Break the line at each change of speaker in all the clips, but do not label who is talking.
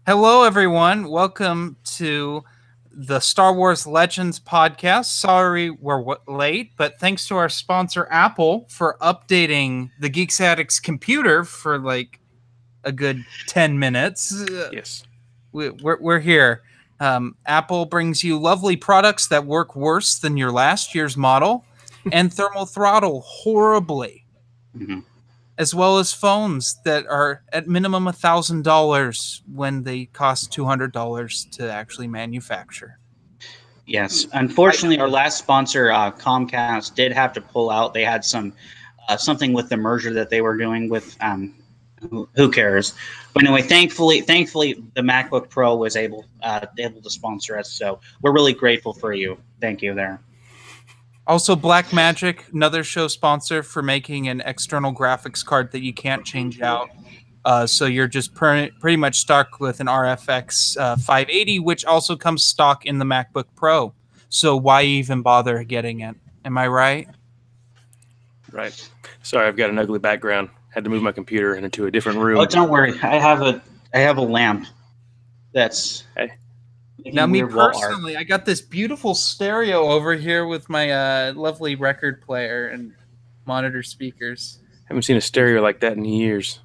Hello, everyone. Welcome to the Star Wars Legends podcast. Sorry we're late, but thanks to our sponsor, Apple, for updating the Geeks Addict's computer for like a good 10 minutes.
Yes.
We're here. Apple brings you lovely products that work worse than your last year's model and thermal throttle horribly.
Mm-hmm.
As well as phones that are at minimum $1,000 when they cost $200 to actually manufacture.
Yes. Unfortunately, our last sponsor, Comcast, did have to pull out. They had something with the merger that they were doing with who cares? But anyway, thankfully, the MacBook Pro was able to sponsor us. So we're really grateful for you. Thank you there.
Also, Blackmagic, another show sponsor, for making an external graphics card that you can't change out. So you're just pretty much stuck with an RFX 580, which also comes stock in the MacBook Pro. So why even bother getting it? Am I right?
Right. Sorry, I've got an ugly background. Had to move my computer into a different room.
Oh, don't worry. I have a lamp. That's now me personally. I got this beautiful stereo over here with my lovely record player and monitor speakers.
Haven't seen a stereo like that in years.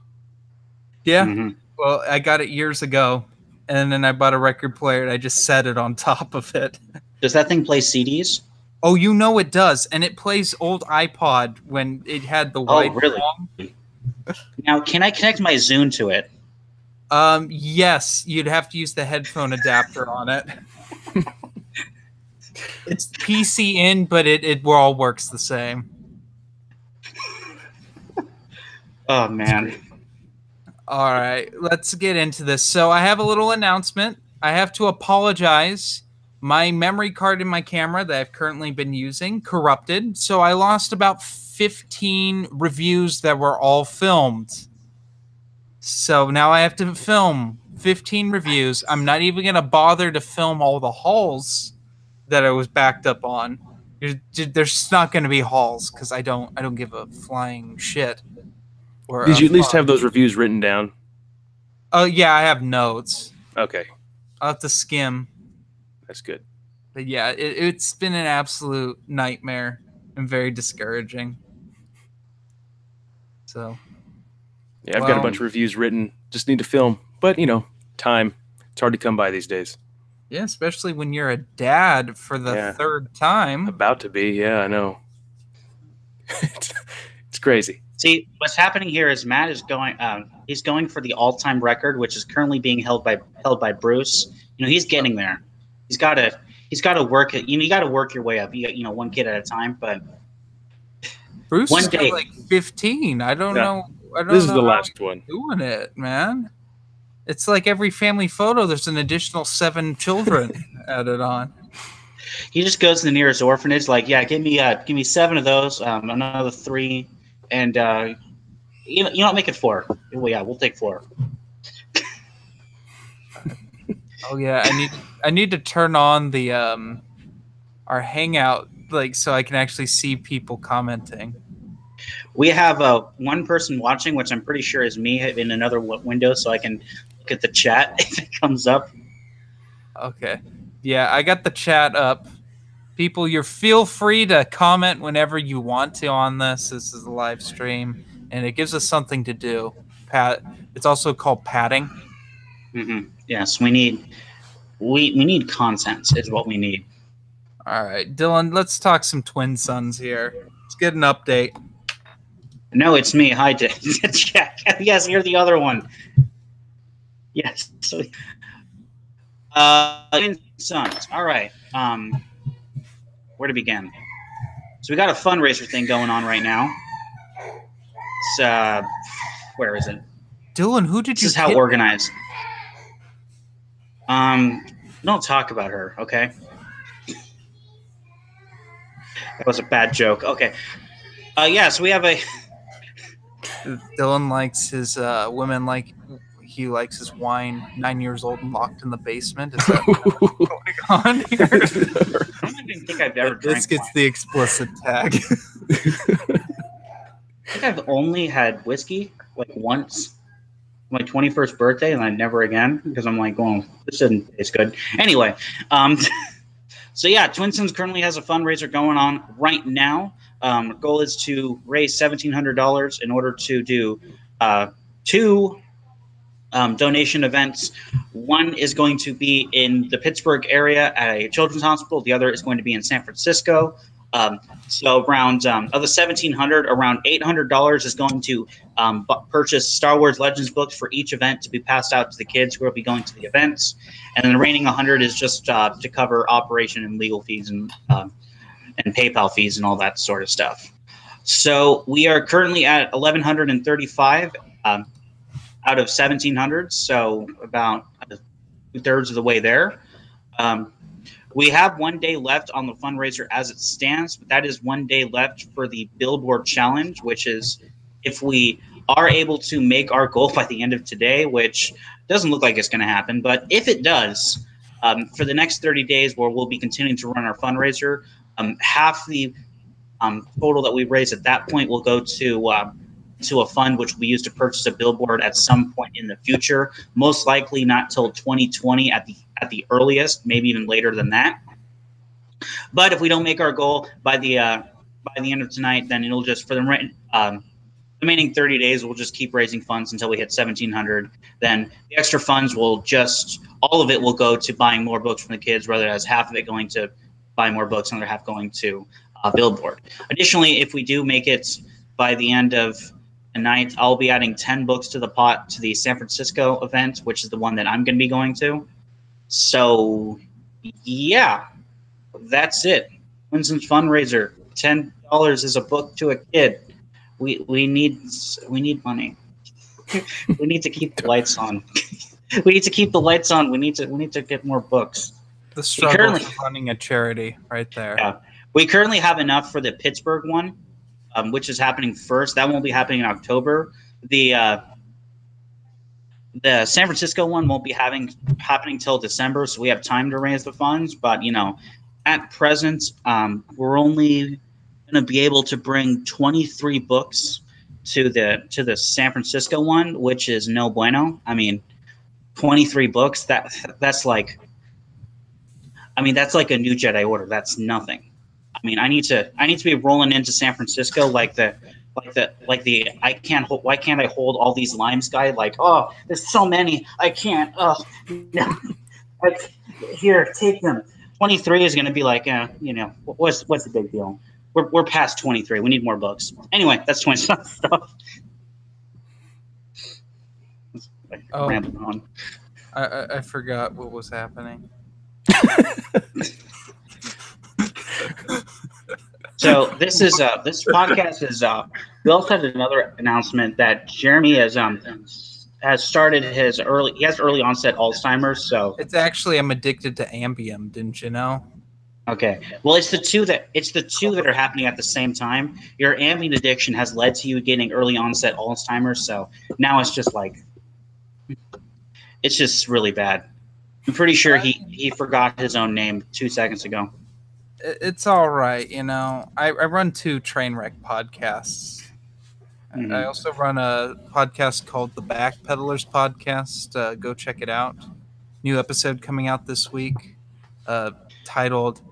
Yeah. Mm-hmm. Well, I got it years ago, and then I bought a record player and I just set it on top of it.
Does that thing play CDs?
Oh, you know it does, and it plays old iPod when it had the wide.
Oh, really? Now, can I connect my Zune to it?
Yes, you'd have to use the headphone adapter on it. It's PC in, but it all works the same.
Oh, man.
All right, let's get into this. So I have a little announcement. I have to apologize. My memory card in my camera that I've currently been using corrupted, so I lost about 15 reviews that were all filmed. So now I have to film 15 reviews. I'm not even going to bother to film all the hauls that I was backed up on. There's not going to be hauls because I don't give a flying shit.
Did you at least have those reviews written down?
Oh, yeah, I have notes.
Okay.
I'll have to skim.
That's good.
But yeah, it's been an absolute nightmare and very discouraging. So...
yeah, I've got a bunch of reviews written. Just need to film. But, time. It's hard to come by these days.
Yeah, especially when you're a dad for the third time.
About to be, yeah, I know. It's crazy. See, what's happening here is Matt is going he's going for the all-time record, which is currently being held by Bruce. He's getting there. He's got to work it. You got to work your way up. One kid at a time, but
Bruce is like 15. I don't know.
This is the last one.
Doing it, man. It's like every family photo, there's an additional 7 children added on.
He just goes to the nearest orphanage, like, yeah, give me 7 of those, another 3, and you don't make it 4. Well, yeah, we'll take 4.
Oh yeah, I need to turn on the our Hangout, like, so I can actually see people commenting.
We have one person watching, which I'm pretty sure is me, in another window, so I can look at the chat if it comes up.
Okay. Yeah, I got the chat up. People, feel free to comment whenever you want to on this. This is a live stream, and it gives us something to do. It's also called padding.
Mm-hmm. Yes, we need content is what we need.
All right, Dylan, let's talk some Twin Sons here. Let's get an update.
No, it's me. Hi, Jack. Yes, you're the other one. Yes. Twin Sons. All right. Where to begin? So we got a fundraiser thing going on right now. It's where is it?
Dylan, who did you?
This is how organized. Don't talk about her, okay? That was a bad joke. Okay. So we have a.
Dylan likes his women like he likes his wine 9 years old and locked in the basement. Is that going on here?
I don't even think I've ever drank
This gets
wine.
the explicit tag.
I think I've only had whiskey like once. my 21st birthday, and then never again because I'm like, well, this doesn't taste good. Anyway, so yeah, Twin Sons currently has a fundraiser going on right now. Our goal is to raise $1,700 in order to do two donation events. One is going to be in the Pittsburgh area at a children's hospital. The other is going to be in San Francisco. So around of the $1,700, around $800 is going to purchase Star Wars Legends books for each event to be passed out to the kids who will be going to the events, and then the remaining 100 is just to cover operation and legal fees and PayPal fees and all that sort of stuff. So we are currently at 1,135 out of 1,700, so about 2/3 of the way there. We have 1 day left on the fundraiser as it stands, but that is 1 day left for the Billboard Challenge, which is if we are able to make our goal by the end of today, which doesn't look like it's going to happen, but if it does, for the next 30 days where we'll be continuing to run our fundraiser, half the total that we raise at that point will go to a fund which will be used to purchase a billboard at some point in the future, most likely not till 2020 at the earliest, maybe even later than that. But if we don't make our goal by the end of tonight, then it'll just for the remaining 30 days we'll just keep raising funds until we hit 1,700. Then the extra funds will just all of it will go to buying more books from the kids, rather as half of it going to buy more books and the other half going to billboard. Additionally, if we do make it by the end of the night, I'll be adding 10 books to the pot to the San Francisco event, which is the one that I'm going to be going to. So, yeah, that's it. Winston's fundraiser, $10 is a book to a kid. We need money. We need to keep the lights on. We need to keep the lights on. We need to get more books.
The struggle of running a charity, right there.
Yeah, we currently have enough for the Pittsburgh one, which is happening first. That won't be happening in October. The San Francisco one won't be happening till December, so we have time to raise the funds. But at present, we're only going to be able to bring 23 books to the San Francisco one, which is no bueno. I mean, 23 books. That's like a new Jedi Order. That's nothing. I mean, I need to be rolling into San Francisco like the why can't I hold all these limes guy? Like, oh, there's so many, I can't. Oh, no. Here, take them. 23 is going to be like, what's the big deal? We're past 23. We need more books. Anyway, that's 20 stuff. Rambling on.
I forgot what was happening.
So this podcast is. We also had another announcement that Jeremy has started his early onset Alzheimer's. So
it's actually I'm addicted to Ambien. Didn't you know?
Okay. Well, it's the two that are happening at the same time. Your Ambien addiction has led to you getting early onset Alzheimer's. So now it's just really bad. I'm pretty sure he forgot his own name 2 seconds ago.
It's all right, I run 2 Trainwreck podcasts. Mm-hmm. I also run a podcast called The Backpedalers Podcast. Go check it out. New episode coming out this week, titled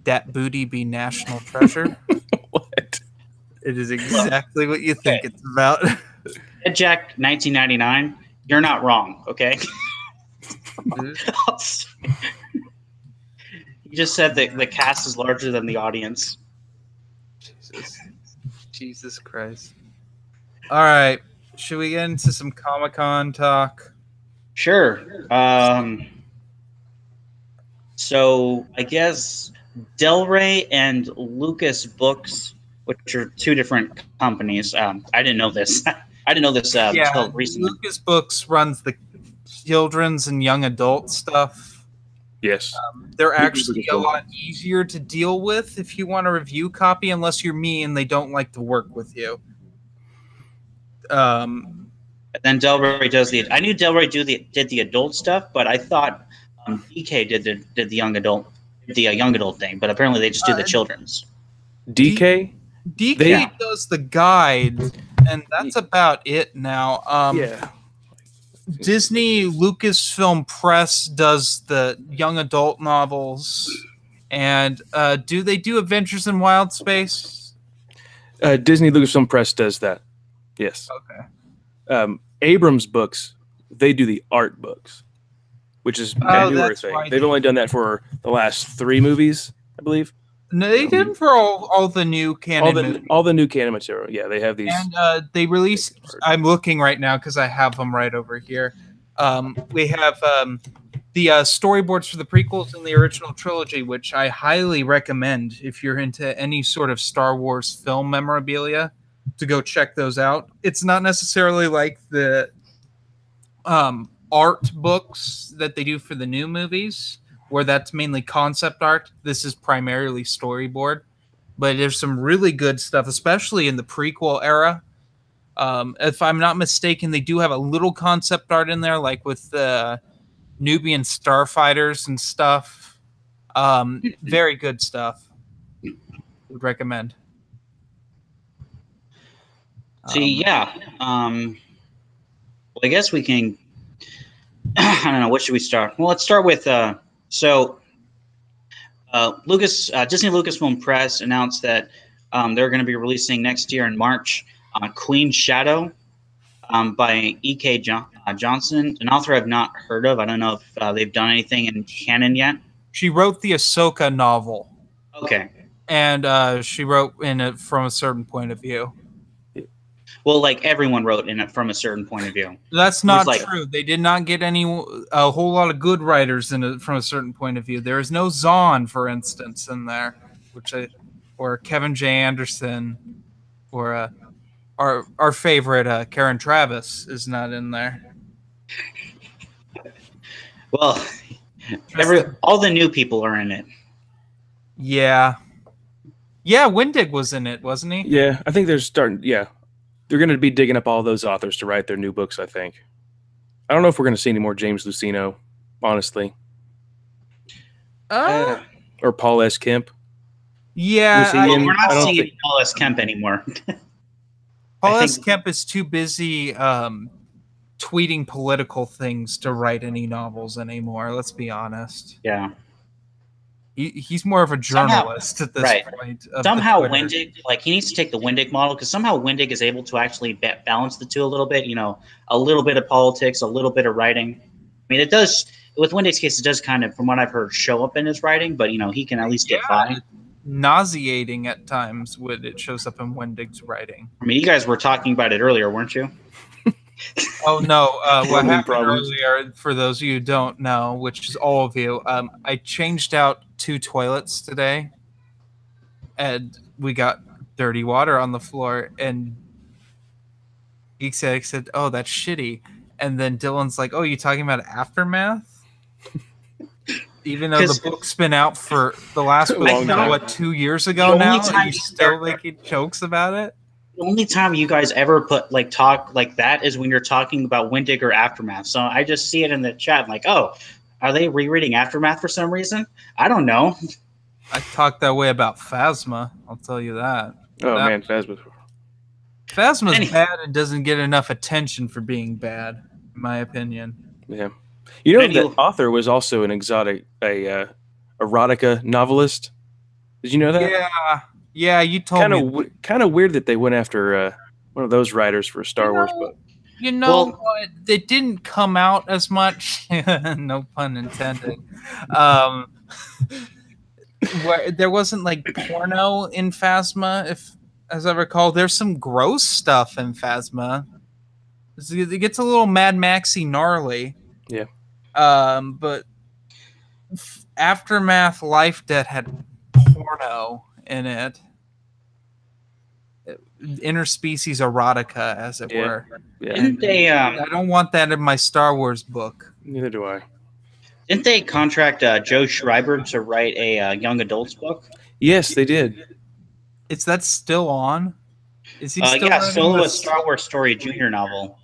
"Dat Booty Be National Treasure."
What?
It is exactly what you think it's about.
Ed Jack, 1999. You're not wrong, okay? You just said that the cast is larger than the audience.
Jesus Christ. All right. Should we get into some Comicon talk?
Sure. So I guess Del Rey and Lucas Books, which are 2 different companies. I didn't know this. Until recently.
Lucas Books runs the children's and young adult stuff.
Yes.
They're actually a lot easier to deal with if you want a review copy, unless you're me and they don't like to work with you.
Then Del Rey does I knew Del Rey did the adult stuff, but I thought DK did the young adult thing. But apparently they just do the children's.
DK
does the guide, and that's about it now.
Yeah.
Disney Lucasfilm Press does the young adult novels, and do they do Adventures in Wild Space?
Disney Lucasfilm Press does that. Yes.
Okay.
Abrams books, they do the art books, which is a newer
that's
thing.
right.
They've only done that for the last 3 movies, I believe.
No, they did for all the new canon movies.
All the new canon material. Yeah, they have these.
And they released. I'm looking right now because I have them right over here. We have the storyboards for the prequels and the original trilogy, which I highly recommend if you're into any sort of Star Wars film memorabilia to go check those out. It's not necessarily like the art books that they do for the new movies, where that's mainly concept art. This is primarily storyboard, but there's some really good stuff, especially in the prequel era. If I'm not mistaken, they do have a little concept art in there, like with the Nubian starfighters and stuff. Very good stuff. Would recommend.
Yeah. Well, I guess we can. I don't know. What should we start? Well, let's start with Disney Lucasfilm Press announced that they're going to be releasing next year in March Queen Shadow by E.K. Johnson, an author I've not heard of. I don't know if they've done anything in canon yet.
She wrote the Ahsoka novel.
Okay.
And she wrote in it from a certain point of view.
Well, like everyone wrote in it from a certain point of view.
That's not true. They did not get a whole lot of good writers in it from a certain point of view. There is no Zahn, for instance, in there, or Kevin J. Anderson, or our favorite Karen Travis is not in there.
Well, all the new people are in it.
Yeah. Yeah, Wendig was in it, wasn't he?
Yeah, I think they're starting. Yeah. They're going to be digging up all those authors to write their new books, I think. I don't know if we're going to see any more James Luceno, honestly. Or Paul S. Kemp.
Yeah.
We're not seeing Paul S. Kemp anymore.
Paul S. Kemp is too busy tweeting political things to write any novels anymore, let's be honest.
Yeah.
He's more of a journalist at this point.
Somehow Wendig, he needs to take the Wendig model, because somehow Wendig is able to actually balance the two a little bit. A little bit of politics, a little bit of writing. I mean, it does. With Wendig's case, it does kind of, from what I've heard, show up in his writing. But he can at least get by.
Nauseating at times when it shows up in Wendig's writing.
I mean, you guys were talking about it earlier, weren't you?
Oh no! What happened earlier, for those of you who don't know, which is all of you, I changed out 2 toilets today, and we got dirty water on the floor. And he said, "Oh, that's shitty." And then Dylan's like, "Oh, you talking about Aftermath?" Even though the book's been out for the last book, 2 years ago now, and he's still making jokes about it.
The only time you guys ever talk like that is when you're talking about Wendig or Aftermath. So I just see it in the chat, like, oh, are they rereading Aftermath for some reason? I don't know.
I talked that way about Phasma. I'll tell you that.
Man, Phasma's
bad and doesn't get enough attention for being bad, in my opinion.
Yeah. The author was also an erotica novelist. Did you know that?
Yeah, you told me.
Kind of weird that they went after one of those writers for a Star Wars book.
What? It didn't come out as much. No pun intended. Where there wasn't porno in Phasma, as I recall. There's some gross stuff in Phasma. It gets a little Mad Maxy gnarly.
Yeah.
But Aftermath Life Debt had porno in it. Interspecies erotica, as it were.
Yeah.
Didn't they?
I don't want that in my Star Wars book.
Neither do I.
Didn't they contract Joe Schreiber to write a young adults book?
Yes, they did.
Is that still on? Is he still
Solo a Star Wars Story junior novel.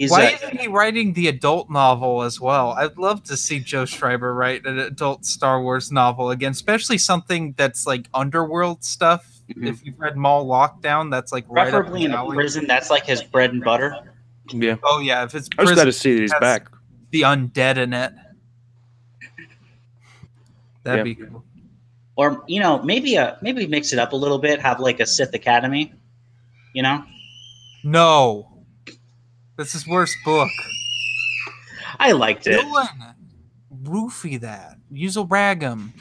Why isn't he writing the adult novel as well? I'd love to see Joe Schreiber write an adult Star Wars novel again, especially something that's like underworld stuff. Mm-hmm. If you've read Mall Lockdown, that's preferably
in a prison. That's his bread and butter.
Yeah.
Oh yeah, if it's
I was glad
prison,
to see that he's back.
the undead in it. That'd
Yeah.
be cool.
Or maybe mix it up a little bit. Have like a Sith Academy. You know.
No, that's his worst book.
I liked it.
Dylan, roofie that. Use a ragum.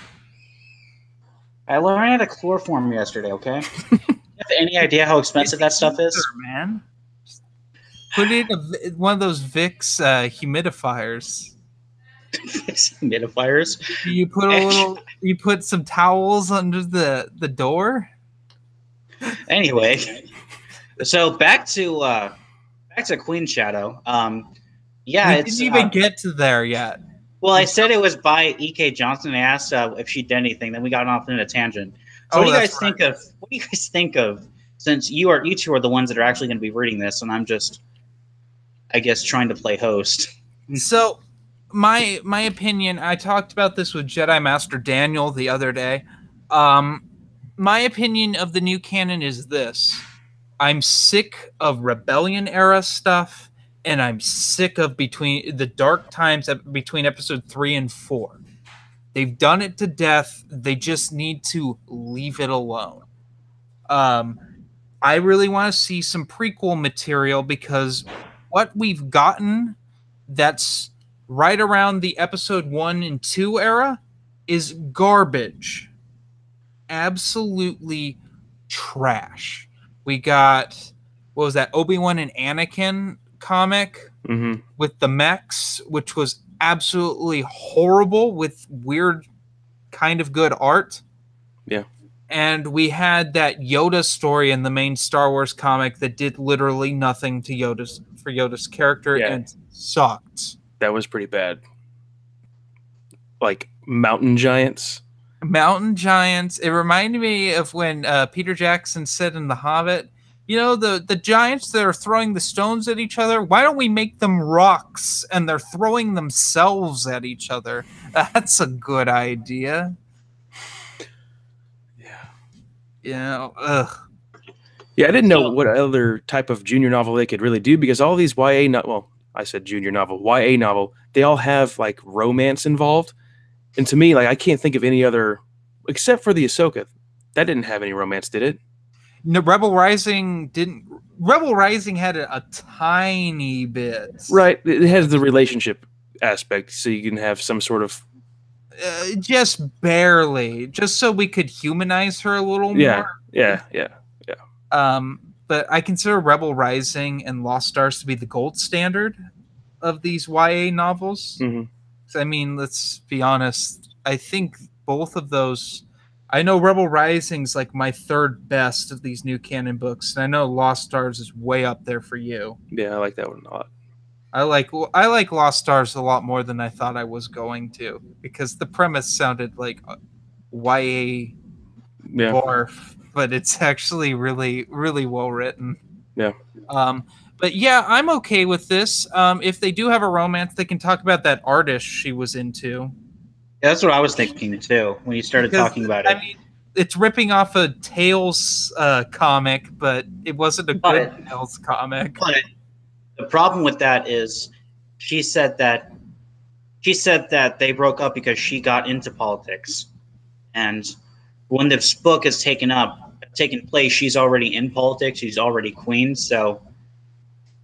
I learned how to chloroform yesterday. Okay. You have any idea how expensive that stuff is?
Man. Put it in one of those Vicks humidifiers.
Humidifiers.
You put a little. You put some towels under the door.
Anyway, so back to Queen Shadow. Yeah,
We
it's
didn't even get to there yet.
well, I said it was by E.K. Johnson. I asked if she did anything. Then we got off in a tangent. So what do you guys think of? What do you guys think of? Since you two are the ones that are actually going to be reading this, and I'm just, I guess, trying to play host.
So, my opinion. I talked about this with Jedi Master Daniel the other day. My opinion of the new canon is this: I'm sick of Rebellion era stuff, and I'm sick of between the dark times between episode 3 and 4. They've done it to death. They just need to leave it alone. I really want to see some prequel material because what we've gotten that's right around the episode 1 and 2 era is garbage. Absolutely trash. We got, what was that, Obi-Wan and Anakin comic with the mechs, which was absolutely horrible with weird kind of good art.
Yeah.
And we had that Yoda story in the main Star Wars comic that did literally nothing to Yoda's character and sucked.
That was pretty bad. Like mountain giants.
Mountain giants. It reminded me of when Peter Jackson said in The Hobbit, you know, the giants that are throwing the stones at each other, why don't we make them rocks and they're throwing themselves at each other? That's a good idea.
Yeah.
You know, ugh.
Yeah, I didn't know what other type of junior novel they could really do because all these I said junior novel, YA novel, they all have like romance involved. And to me, like I can't think of any other except for the Ahsoka. That didn't have any romance, did it?
No, Rebel Rising didn't. Rebel Rising had a tiny bit.
Right. It has the relationship aspect, so you can have some sort of
just barely, just so we could humanize her a little more.
Yeah.
But I consider Rebel Rising and Lost Stars to be the gold standard of these YA novels.
Mm-hmm.
I mean, let's be honest. I think both of those. I know Rebel Rising's like my third best of these new canon books, and I know Lost Stars is way up there for you.
Yeah, I like that one a lot.
I like Lost Stars a lot more than I thought I was going to because the premise sounded like YA barf, but it's actually really, really well written.
Yeah.
But yeah, I'm okay with this. If they do have a romance, they can talk about that artist she was into.
Yeah, that's what I was thinking too when you started talking about it.
I mean, it's ripping off a Tales comic, but it wasn't a good Tales comic.
But the problem with that is she said that they broke up because she got into politics, and when this book is taken place, she's already in politics. She's already queen, so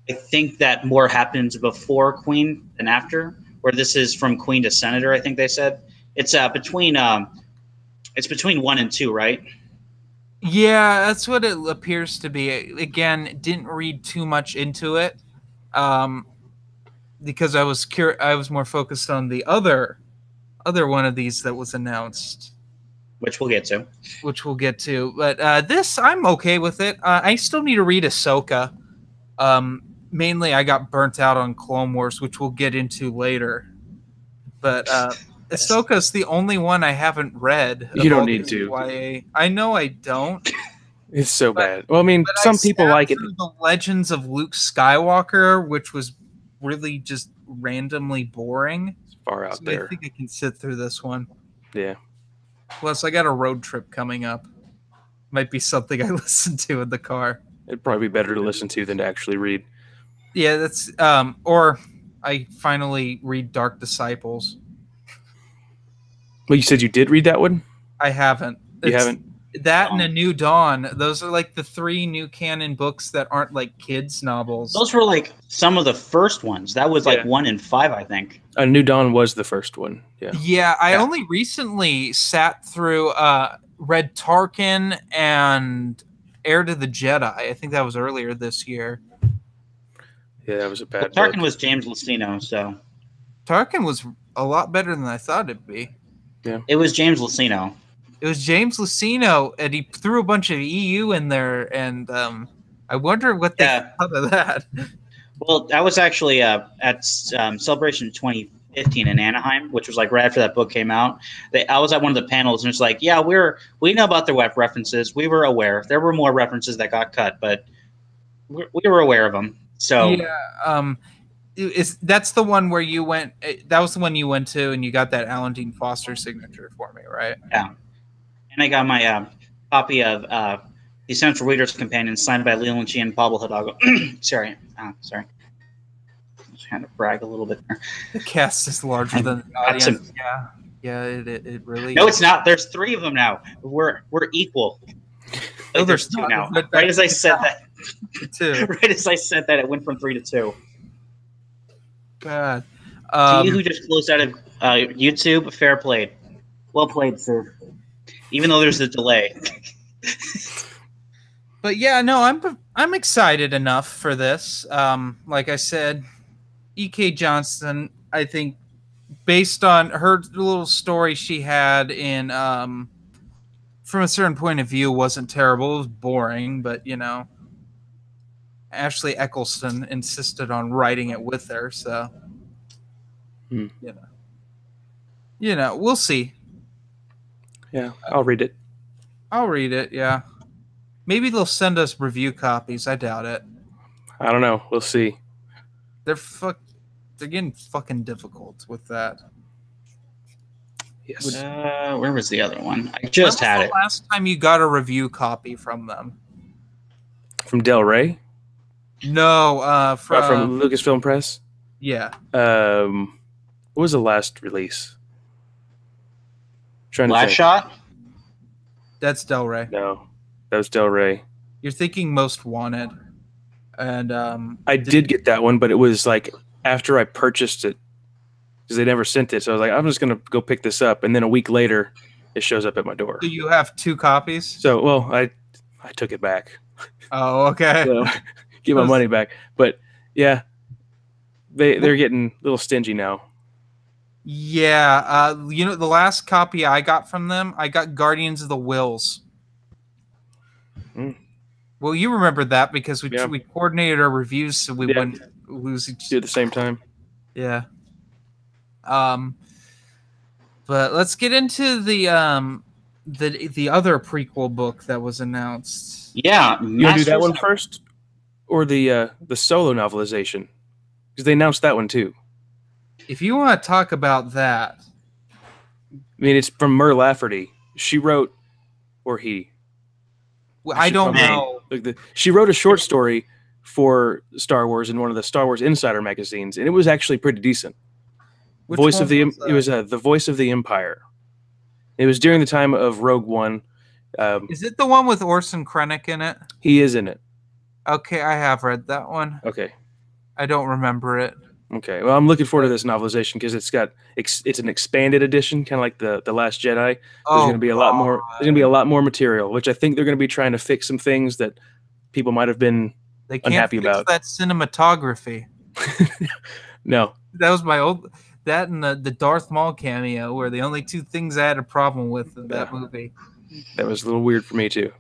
I think that more happens before queen than after. Where this is from queen to senator, I think they said it's between 1 and 2, right?
Yeah, that's what it appears to be. Again, didn't read too much into it, because I was more focused on the other one of these that was announced,
which we'll get to.
But this, I'm okay with it. I still need to read Ahsoka. Mainly, I got burnt out on Clone Wars, which we'll get into later. But Ahsoka's the only one I haven't read.
You don't need to.
YA. I know I don't.
It's so bad. Well, I mean, some people like it.
The Legends of Luke Skywalker, which was really just randomly boring.
It's far out there.
I think I can sit through this one.
Yeah.
Plus, I got a road trip coming up. Might be something I listen to in the car.
It'd probably be better to listen to than to actually read.
Yeah, that's or I finally read Dark Disciples.
Well, you said you did read that one.
I haven't.
You
It's
haven't.
that and A New Dawn. Those are like the 3 new canon books that aren't like kids novels.
Those were like some of the first ones. That was like
Yeah.
1 in 5, I think.
A New Dawn was the first one. Yeah.
Yeah, I only recently sat through read Tarkin and Heir to the Jedi. I think that was earlier this year.
Yeah, that was a bad
Well,
book.
Tarkin was James Luceno, so
Tarkin was a lot better than I thought it'd be.
Yeah.
it was James Luceno.
It was James Luceno, and he threw a bunch of EU in there, and I wonder what they thought of that.
Well, I was actually at Celebration 2015 in Anaheim, which was like right after that book came out. I was at one of the panels, and it's like, yeah, we know about the web references. We were aware. There were more references that got cut, but we were aware of them. So
yeah, that's the one where you went. That was the one you went to, and you got that Alan Dean Foster signature for me, right?
Yeah, and I got my copy of the Essential Reader's Companion signed by Leland G. and Pablo Hidalgo. sorry. Just kind of brag a little bit there.
The cast is larger than the audience. Yeah, it really.
No, it's not. There's 3 of them now. We're equal.
No,
there's 2 now. Right as I said that.
2.
Right as I said that, it went from 3 to 2.
God.
To you who just closed out of YouTube, fair played. Well played, sir. Even though there's a delay.
But yeah, no, I'm excited enough for this. Like I said, E.K. Johnston, I think, based on her little story she had in from a certain point of view, wasn't terrible. It was boring, but you know, Ashley Eccleston insisted on writing it with her, so you know, we'll see.
Yeah, I'll read it.
I'll read it. Yeah, maybe they'll send us review copies. I doubt it.
I don't know. We'll see.
They're getting fucking difficult with that.
Yes.
Where was the other one? I just had it.
Last time you got a review copy from them?
From Del Rey?
No,
from Lucasfilm Press.
Yeah.
What was the last release?
Last Shot?
That's Del Rey.
No, that was Del Rey.
You're thinking Most Wanted, and
I did get that one, but it was like after I purchased it because they never sent it. So I was like, I'm just gonna go pick this up, and then a week later, it shows up at my door.
So you have 2 copies?
So well, I took it back.
Oh, okay.
So, get my money back. But yeah, they're getting a little stingy now.
Yeah, you know, the last copy I got from them, I got Guardians of the Wills. Well, you remember that because we coordinated our reviews so we wouldn't lose each.
Do at the same time.
Yeah. But let's get into the other prequel book that was announced.
Yeah,
you want to do that one first, or the solo novelization? Because they announced that one too.
If you want to talk about that,
I mean, it's from Mur Lafferty. She wrote, or he.
Well, I don't know.
She wrote a short story for Star Wars in one of the Star Wars Insider magazines, and it was actually pretty decent. It was the Voice of the Empire. It was during the time of Rogue One.
Is it the one with Orson Krennic in it?
He is in it.
Okay, I have read that one.
Okay,
I don't remember it.
Okay, well, I'm looking forward to this novelization because it's an expanded edition, kind of like the Last Jedi. There's going to be a lot more. There's going to be a lot more material, which I think they're going to be trying to fix some things that people might have been unhappy about.
That cinematography.
No,
that was my old. That and the Darth Maul cameo were the only 2 things I had a problem with in that movie.
That was a little weird for me too.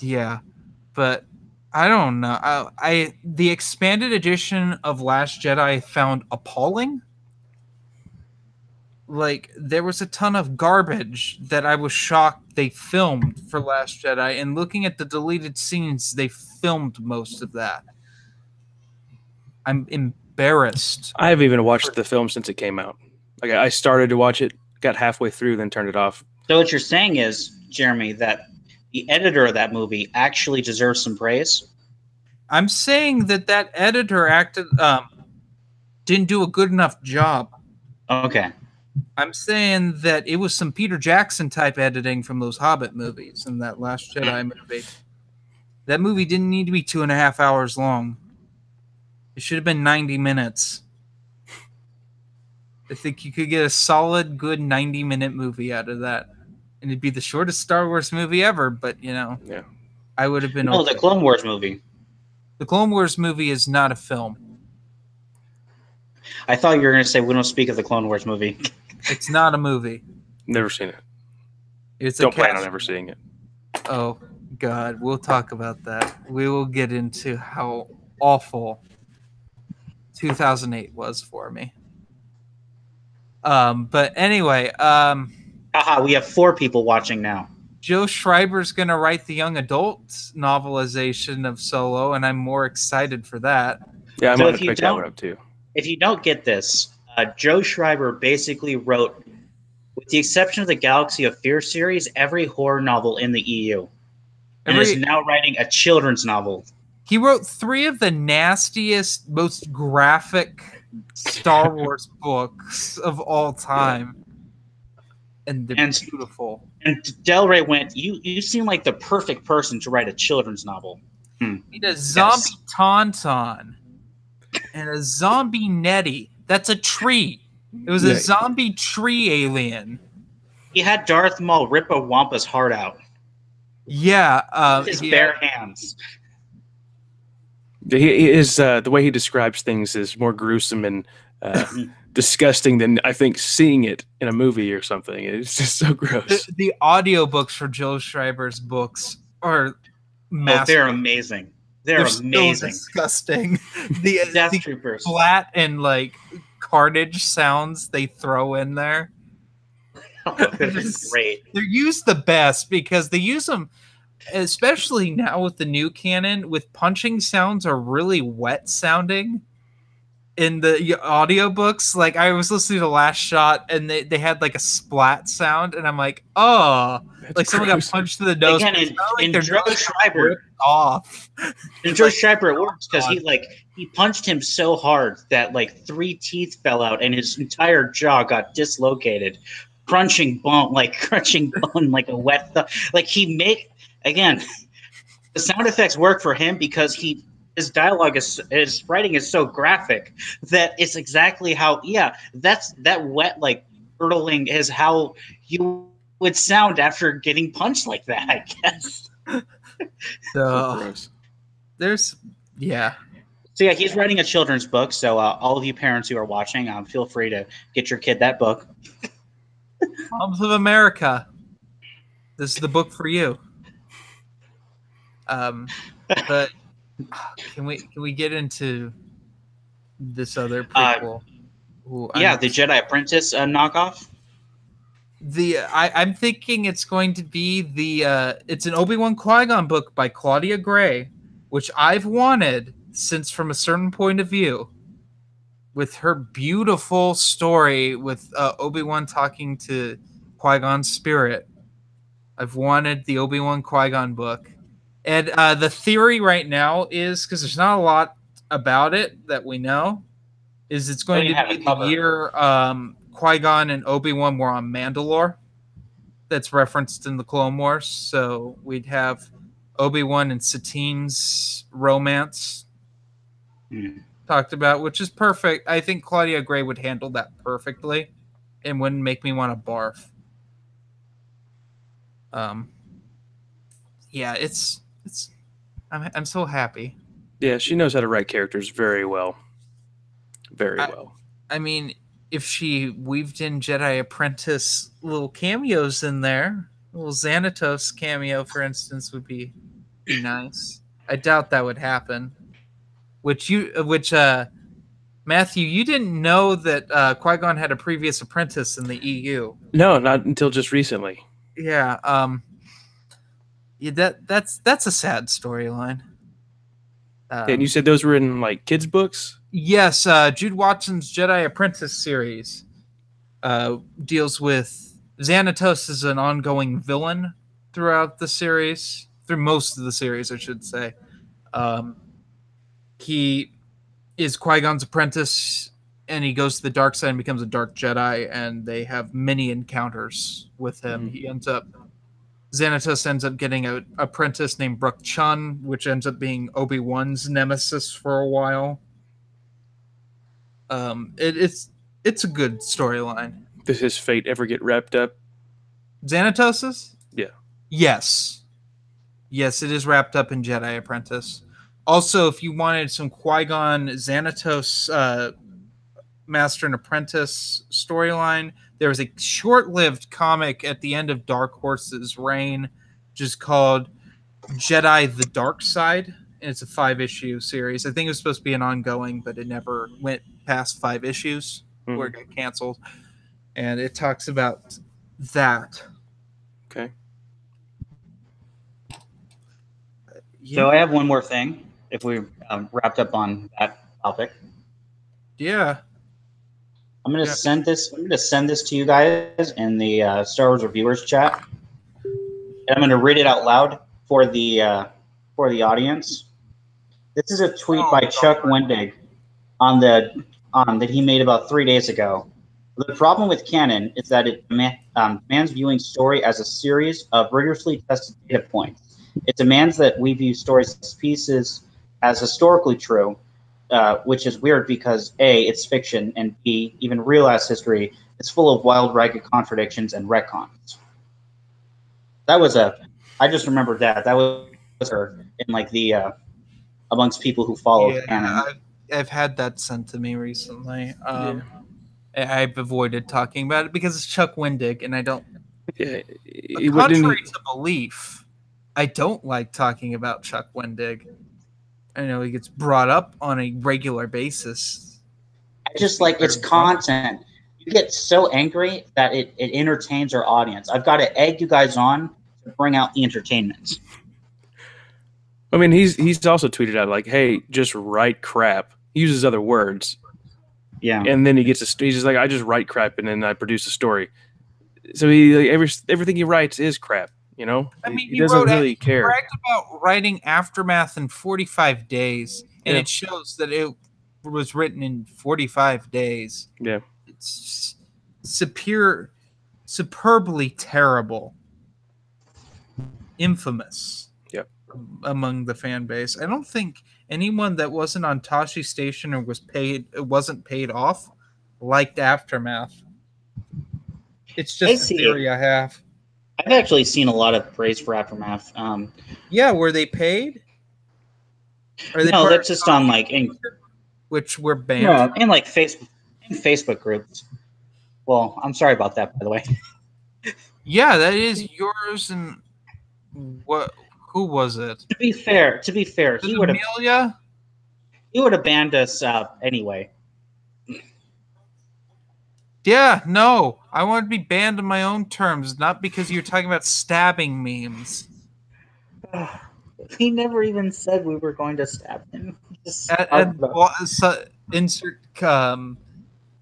Yeah, but. I don't know. The expanded edition of Last Jedi I found appalling. Like, there was a ton of garbage that I was shocked they filmed for Last Jedi, and looking at the deleted scenes, they filmed most of that. I'm embarrassed.
I haven't even watched the film since it came out. Like, I started to watch it, got halfway through, then turned it off.
So what you're saying is, Jeremy, that the editor of that movie actually deserves some praise?
I'm saying that editor didn't do a good enough job.
Okay.
I'm saying that it was some Peter Jackson type editing from those Hobbit movies and that Last Jedi movie. That movie didn't need to be 2.5 hours long. It should have been 90 minutes. I think you could get a solid, good 90-minute movie out of that. And it'd be the shortest Star Wars movie ever, but,
Yeah.
I would have been
No,
okay.
the Clone Wars movie.
The Clone Wars movie is not a film.
I thought you were going to say we don't speak of the Clone Wars movie.
It's not a movie.
Never seen it.
It's
Don't plan on ever seeing it.
Oh, God. We'll talk about that. We will get into how awful 2008 was for me. But anyway,
Haha, we have 4 people watching now.
Joe Schreiber's going to write the young adult novelization of Solo, and I'm more excited for that.
Yeah, I'm
So
going
if
to
you
pick that
don't-
one up too.
If you don't get this, Joe Schreiber basically wrote, with the exception of the Galaxy of Fear series, every horror novel in the EU. And is now writing a children's novel.
He wrote 3 of the nastiest, most graphic Star Wars books of all time. And they're beautiful.
And Del Rey went, you seem like the perfect person to write a children's novel.
Need a zombie Tauntaun and a zombie Nettie. That's a tree. It was a zombie tree alien.
He had Darth Maul rip a Wampa's heart out.
Yeah.
With his bare hands.
He is the way he describes things is more gruesome and disgusting than I think seeing it in a movie or something. It's just so gross.
The audiobooks for Joe Schreiber's books are massive.
They're amazing. They're amazing.
So disgusting. The
Death Troopers.
Flat and like carnage sounds they throw in there.
It's great.
They're used the best because they use them, especially now with the new canon, with punching sounds are really wet sounding in the audiobooks. Like I was listening to Last Shot and they had like a splat sound and I'm like, oh, that's like someone got punched in the nose.
Again, in Joe Schreiber
off.
In Joe Schreiber it works because he punched him so hard that like 3 teeth fell out and his entire jaw got dislocated. Crunching bone like a wet like again, the sound effects work for him because his dialogue his writing is so graphic that it's exactly how that wet like hurtling is how you would sound after getting punched like that, I guess.
So there's
So yeah, he's writing a children's book. So all of you parents who are watching, feel free to get your kid that book.
Moms of America. This is the book for you. But can we get into this other prequel?
The Jedi Apprentice knockoff.
I'm thinking it's going to be it's an Obi-Wan Qui-Gon book by Claudia Gray, which I've wanted since From a Certain Point of View, with her beautiful story with Obi-Wan talking to Qui-Gon's spirit. I've wanted the Obi-Wan Qui-Gon book. And the theory right now is, because there's not a lot about it that we know, is it's going to be the year Qui-Gon and Obi-Wan were on Mandalore. That's referenced in the Clone Wars. So we'd have Obi-Wan and Satine's romance talked about, which is perfect. I think Claudia Gray would handle that perfectly and wouldn't make me want to barf. I'm so happy.
Yeah, she knows how to write characters very well. Very well.
I mean, if she weaved in Jedi Apprentice little cameos in there, a little Xanatos cameo, for instance, would be nice. I doubt that would happen. Matthew, you didn't know that Qui-Gon had a previous apprentice in the EU.
No, not until just recently.
Yeah, that's a sad storyline.
And you said those were in like kids' books?
Yes, Jude Watson's Jedi Apprentice series deals with Xanatos as an ongoing villain throughout the series, through most of the series, I should say. he is Qui-Gon's apprentice, and he goes to the dark side and becomes a dark Jedi, and they have many encounters with him. Xanatos ends up getting an apprentice named Brooke Chun, which ends up being Obi-Wan's nemesis for a while. It's a good storyline.
Does his fate ever get wrapped up?
Xanatos's?
Yeah.
Yes, it is wrapped up in Jedi Apprentice. Also, if you wanted some Qui-Gon Xanatos Master and Apprentice storyline, there was a short-lived comic at the end of Dark Horse's reign, just called Jedi: The Dark Side, and it's a 5-issue series. I think it was supposed to be an ongoing, but it never went past 5 issues where it got canceled. And it talks about that.
Okay.
So I have one more thing. If we wrapped up on that topic,
yeah,
I'm going to send this. I'm going to send this to you guys in the Star Wars Reviewers chat, and I'm going to read it out loud for the audience. This is a tweet by Chuck Wendig that he made about 3 days ago. The problem with canon is that it demands viewing story as a series of rigorously tested data points. It demands that we view stories as pieces as historically true, which is weird because A, it's fiction, and B, even real-ass history is full of wild, ragged contradictions and retcons. That was I just remembered that. That was her in like the amongst people who follow canon.
I've had that sent to me recently. I've avoided talking about it because it's Chuck Wendig, and I don't.
Yeah,
contrary to belief, I don't like talking about Chuck Wendig. I know he gets brought up on a regular basis.
I just like its content. You get so angry that it entertains our audience. I've got to egg you guys on to bring out the entertainment.
I mean, he's also tweeted out like, "Hey, just write crap." He uses other words.
Yeah,
and then he's just like, I just write crap and then I produce a story. So he everything he writes is crap, you know.
I mean,
he doesn't really care.
He bragged about writing Aftermath in 45 days, and it shows that it was written in 45 days.
Yeah,
it's superbly terrible, infamous.
Yep.
Among the fan base, I don't think anyone that wasn't on Tashi Station or wasn't paid off liked Aftermath. It's just a theory I have.
I've actually seen a lot of praise for Aftermath.
Yeah, were they paid?
No, that's just on like
which were banned.
No, in like Facebook groups. Well, I'm sorry about that, by the way.
Yeah, that is yours. And what? Who was it?
To be fair, he would have banned us anyway.
Yeah, no, I want to be banned on my own terms, not because you're talking about stabbing memes.
He never even said we were going to stab him.
Insert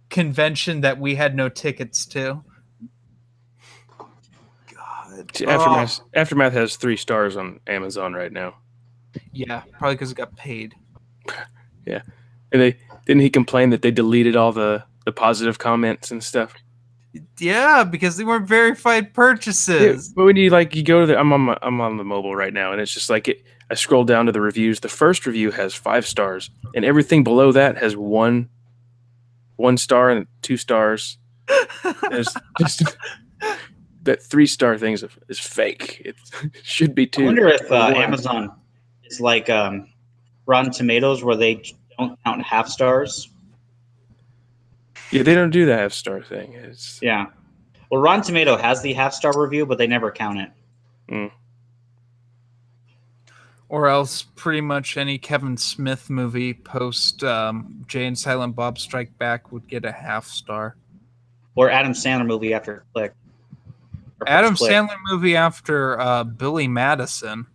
convention that we had no tickets to. God.
Aftermath has 3 stars on Amazon right now.
Yeah, probably because it got paid.
Yeah, and didn't he complain that they deleted all the positive comments and stuff?
Yeah, because they weren't verified purchases.
Yeah, but when you go to I'm on the mobile right now, and it's just like I scroll down to the reviews. The first review has 5 stars, and everything below that has 1 star and 2 stars. There's just that 3-star thing is fake. It should be 2.
I wonder if Amazon is like Rotten Tomatoes, where they don't count half stars.
Yeah, they don't do the half-star thing.
Yeah. Well, Rotten Tomato has the half-star review, but they never count it.
Mm.
Or else pretty much any Kevin Smith movie post Jay and Silent Bob Strike Back would get a half star.
Or Adam Sandler movie after Click.
Adam Sandler movie after Billy Madison.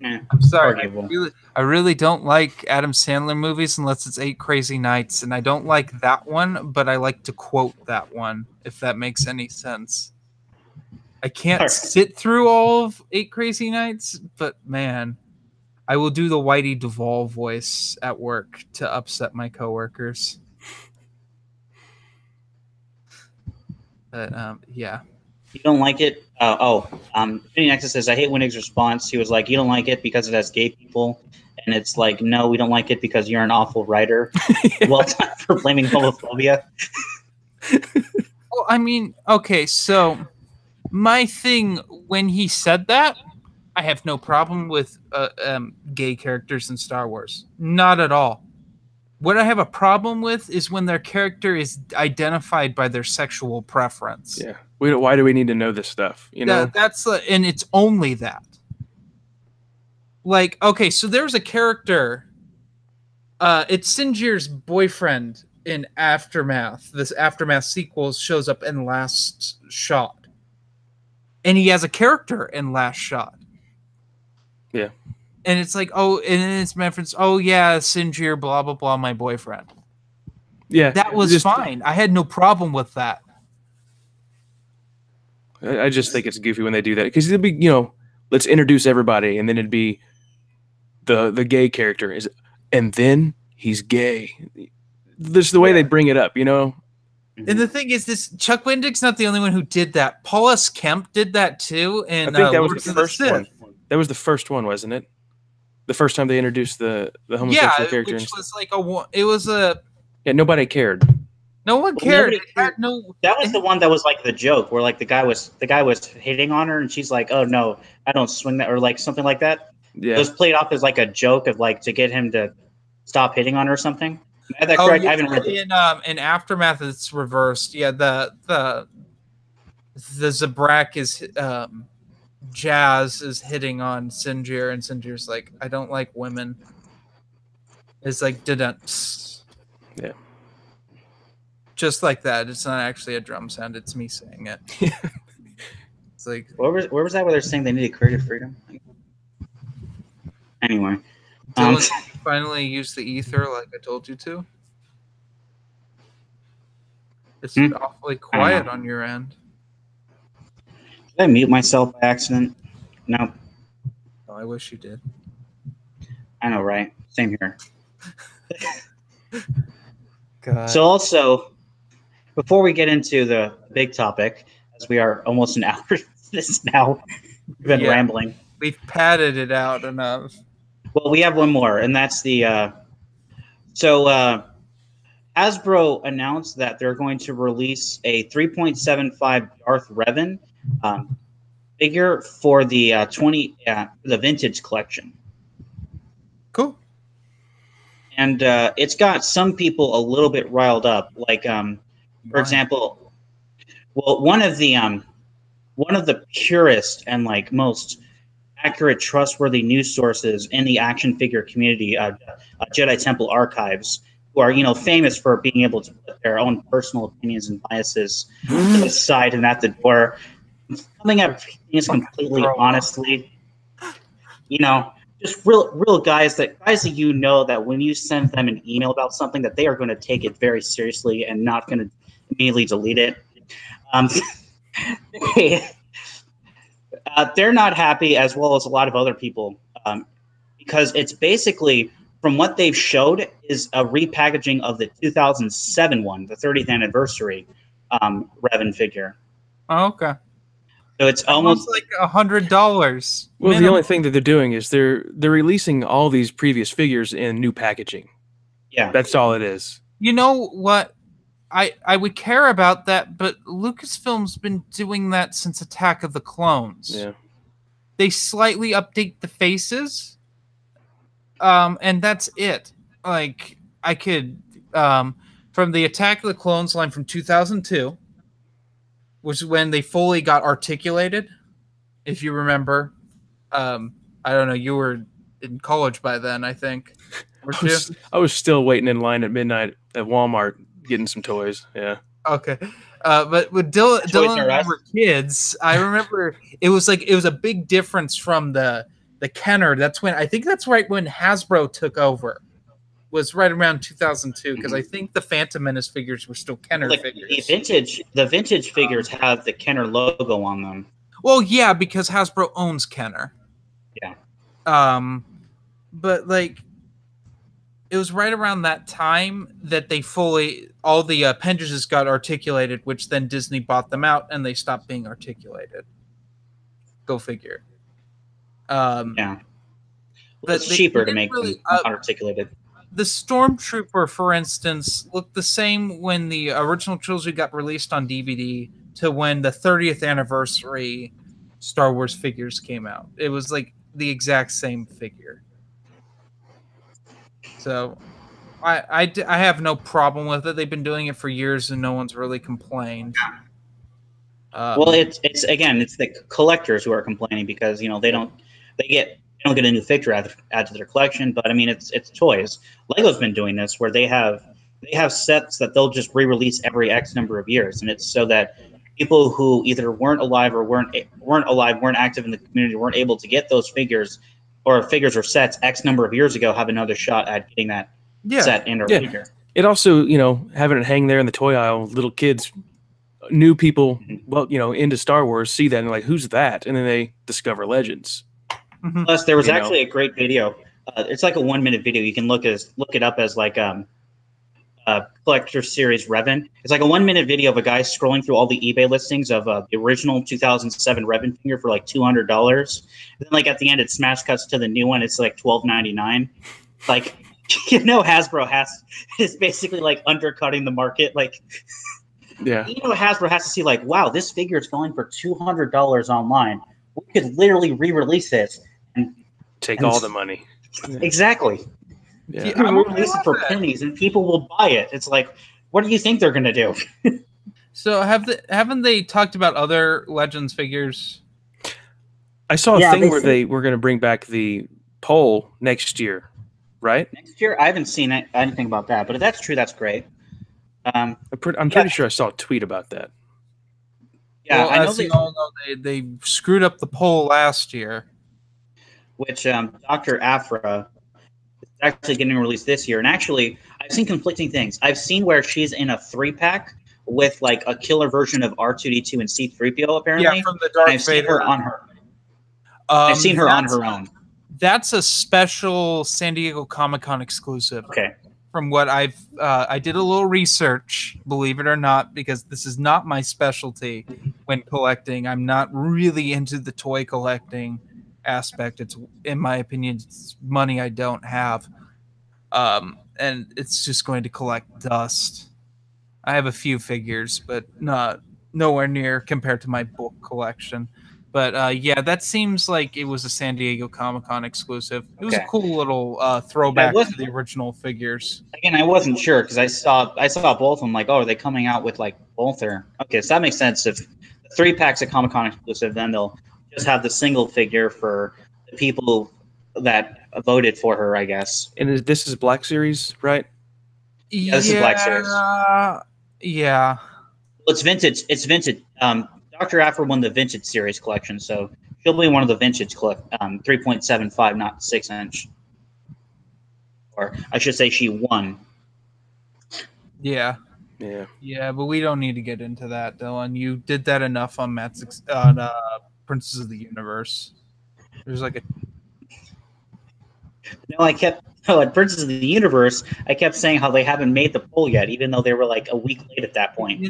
I'm sorry. I really don't like Adam Sandler movies unless it's 8 Crazy Nights, and I don't like that one, but I like to quote that one, if that makes any sense. I can't sit through all of 8 Crazy Nights, but man, I will do the Whitey Duvall voice at work to upset my coworkers. But yeah.
You don't like it? Infinity Nexus says, I hate Winnick's response. He was like, you don't like it because it has gay people. And it's like, no, we don't like it because you're an awful writer. Well done for blaming homophobia.
Well, I mean, okay, so my thing when he said that, I have no problem with gay characters in Star Wars. Not at all. What I have a problem with is when their character is identified by their sexual preference.
Yeah. Why do we need to know this stuff? You know,
that's and it's only that. Like, okay, so there's a character. It's Sinjir's boyfriend in Aftermath. This Aftermath sequel shows up in Last Shot, and he has a character in Last Shot.
Yeah.
And it's like, oh, and it's reference, oh yeah, Sinjir, blah blah blah, my boyfriend.
Yeah,
that was fine. I had no problem with that.
I just think it's goofy when they do that because it'd be, you know, let's introduce everybody, and then it'd be the gay character and then he's gay. This is the way they bring it up, you know.
And the thing is, this Chuck Wendig's not the only one who did that. Paul S. Kemp did that too. And
I think that was the first one. That was the first one, wasn't it? The first time they introduced the homosexual character.
Which was like
nobody cared.
No one cared.
That was the one that was like the joke, where like the guy was hitting on her, and she's like, "Oh no, I don't swing that," or like something like that.
Yeah,
it was played off as like a joke of like to get him to stop hitting on her or something. Is that correct?
Yeah,
I haven't read it.
In Aftermath, it's reversed. Yeah, the Zabrak is Jazz is hitting on Sinjir, and Sinjir's like, I don't like women. It's like, didn't.
Yeah.
Just like that. It's not actually a drum sound. It's me saying it. It's like,
where was that where they're saying they needed creative freedom? Anyway.
Dylan finally used the ether like I told you to. It's awfully quiet on your end.
Did I mute myself by accident? No.
Oh, I wish you did.
I know, right? Same here.
God.
So also, before we get into the big topic, as we are almost an hour this now, we've been rambling.
We've padded it out enough.
Well, we have one more, and that's the Hasbro announced that they're going to release a 3.75 Darth Revan figure for the the vintage collection.
Cool.
And it's got some people a little bit riled up. Like, for example, well, one of the purest and like most accurate, trustworthy news sources in the action figure community, Jedi Temple Archives, who are, you know, famous for being able to put their own personal opinions and biases to the side and at the door, coming at things completely honestly. You know, just real guys that you know that when you send them an email about something that they are going to take it very seriously and not going to immediately delete it. They're not happy, as well as a lot of other people, because it's basically, from what they've showed, is a repackaging of the 2007 one, the 30th anniversary Revan figure.
Oh, okay.
So it's almost
like $100.
Well, the only thing that they're doing is they're releasing all these previous figures in new packaging.
Yeah,
that's all it is.
You know what? I would care about that, but Lucasfilm's been doing that since Attack of the Clones.
Yeah.
They slightly update the faces, and that's it. Like, I could, from the Attack of the Clones line from 2002, which is when they fully got articulated, if you remember. I don't know, you were in college by then, I think.
I was still waiting in line at midnight at Walmart getting some toys. Yeah.
Okay. But with Dylan and I were kids, I remember it was a big difference from the Kenner. That's right when Hasbro took over. Was right around 2002, because I think the Phantom Menace figures were still Kenner figures.
The vintage figures have the Kenner logo on them.
Well, yeah, because Hasbro owns Kenner.
Yeah.
but like it was right around that time that they all the appendages got articulated, which then Disney bought them out and they stopped being articulated. Go figure.
Yeah. Well, it's
But
cheaper to make them not articulated.
The Stormtrooper, for instance, looked the same when the original trilogy got released on DVD to when the 30th anniversary Star Wars figures came out. It was like the exact same figure. So I have no problem with it. They've been doing it for years and no one's really complained.
Well, it's the collectors who are complaining because they don't get a new figure add to their collection. But I mean, it's toys. Lego's been doing this where they have sets that they'll just re-release every X number of years, and it's so that people who either weren't alive or weren't active in the community, weren't able to get those figures or sets X number of years ago, have another shot at getting that set and or figure.
It also, having it hang there in the toy aisle, little kids, new people, into Star Wars see that and like, who's that? And then they discover Legends.
Plus, there was actually a great video. It's like a 1-minute video. You can look it up as like collector series Revan. It's like a 1-minute video of a guy scrolling through all the eBay listings of the original 2007 Revan figure for like $200. And then like at the end, it smash cuts to the new one. It's like $12.99. Like, Hasbro is basically like undercutting the market. Like, Hasbro has to see like, wow, this figure is going for $200 online. We could literally re-release this and
take all the money.
Exactly. Yeah. I'm release it for pennies, and people will buy it. It's like, what do you think they're going to do?
So haven't they talked about other Legends figures?
I saw a thing where they were going to bring back the pole next year, right?
Next year, I haven't seen anything about that, but if that's true, that's great.
I'm pretty sure I saw a tweet about that.
Yeah, I know they screwed up the pole last year,
which Dr. Aphra is actually getting released this year. And actually, I've seen conflicting things. I've seen where she's in a 3-pack with like a killer version of R2D2 and C-3PO. Apparently,
from the Darth
Vader.
Seen her
on her. I've seen her on her own.
That's a special San Diego Comicon exclusive.
Okay.
From what I did a little research, believe it or not, because this is not my specialty when collecting. I'm not really into the toy collecting aspect. It's, in my opinion, it's money I don't have. And it's just going to collect dust. I have a few figures, but nowhere near compared to my book collection. But that seems like it was a San Diego Comic-Con exclusive. It was a cool little throwback to the original figures.
Again, I wasn't sure because I saw both of them. Like, are they coming out with like both? Or okay, so that makes sense. If the 3-pack's a Comic-Con exclusive, then they'll just have the single figure for the people that voted for her, I guess.
And this is Black Series, right?
Yeah, this is Black Series.
Yeah.
Well, it's vintage. It's vintage. Dr. Aphra won the Vintage Series collection, so she'll be one of the vintage 3.75, not 6-inch. Or I should say she won.
Yeah.
Yeah.
Yeah, but we don't need to get into that, Dylan. You did that enough on Princess of the Universe. There's like a...
No, at Princess of the Universe, I kept saying how they haven't made the poll yet, even though they were like a week late at that point.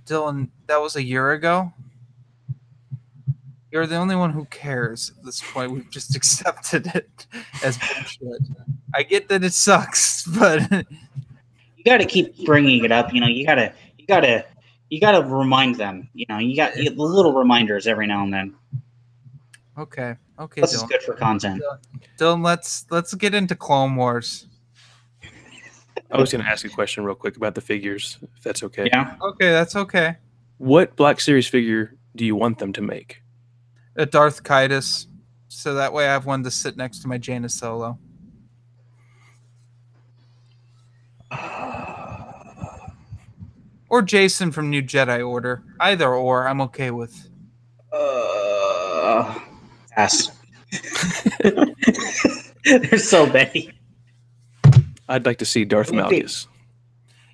Dylan, that was a year ago. You're the only one who cares at this point. We've just accepted it as bullshit. I get that it sucks, but
you got to keep bringing it up. You got to remind them. You got the little reminders every now and then.
Okay,
this is good for content.
Dylan, let's get into Clone Wars.
I was going to ask a question real quick about the figures, if that's okay.
Yeah.
Okay, that's okay.
What Black Series figure do you want them to make?
A Darth Kaitis, so that way I have one to sit next to my Jaina Solo. Or Jason from New Jedi Order. Either or, I'm okay with.
Pass. There's so many.
I'd like to see Darth Malgus.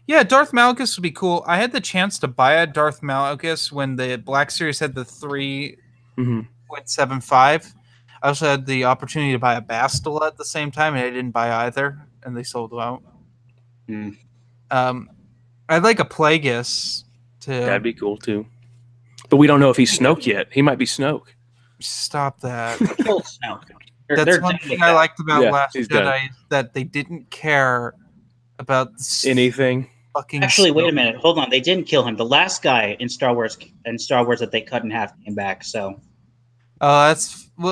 Yeah, Darth Malgus would be cool. I had the chance to buy a Darth Malgus when the Black Series had the 3.75. I also had the opportunity to buy a Bastila at the same time, and I didn't buy either, and they sold out.
Mm.
I'd like a Plagueis too.
That'd be cool too. But we don't know if he's Snoke yet. He might be Snoke.
Stop that.
Full Snoke.
That's one thing I liked about Last
he's
Jedi
done.
is that they didn't care about
anything.
Fucking
Actually, wait a
Snoke.
minute. Hold on. They didn't kill him. The last guy in Star Wars that they cut in half came back. So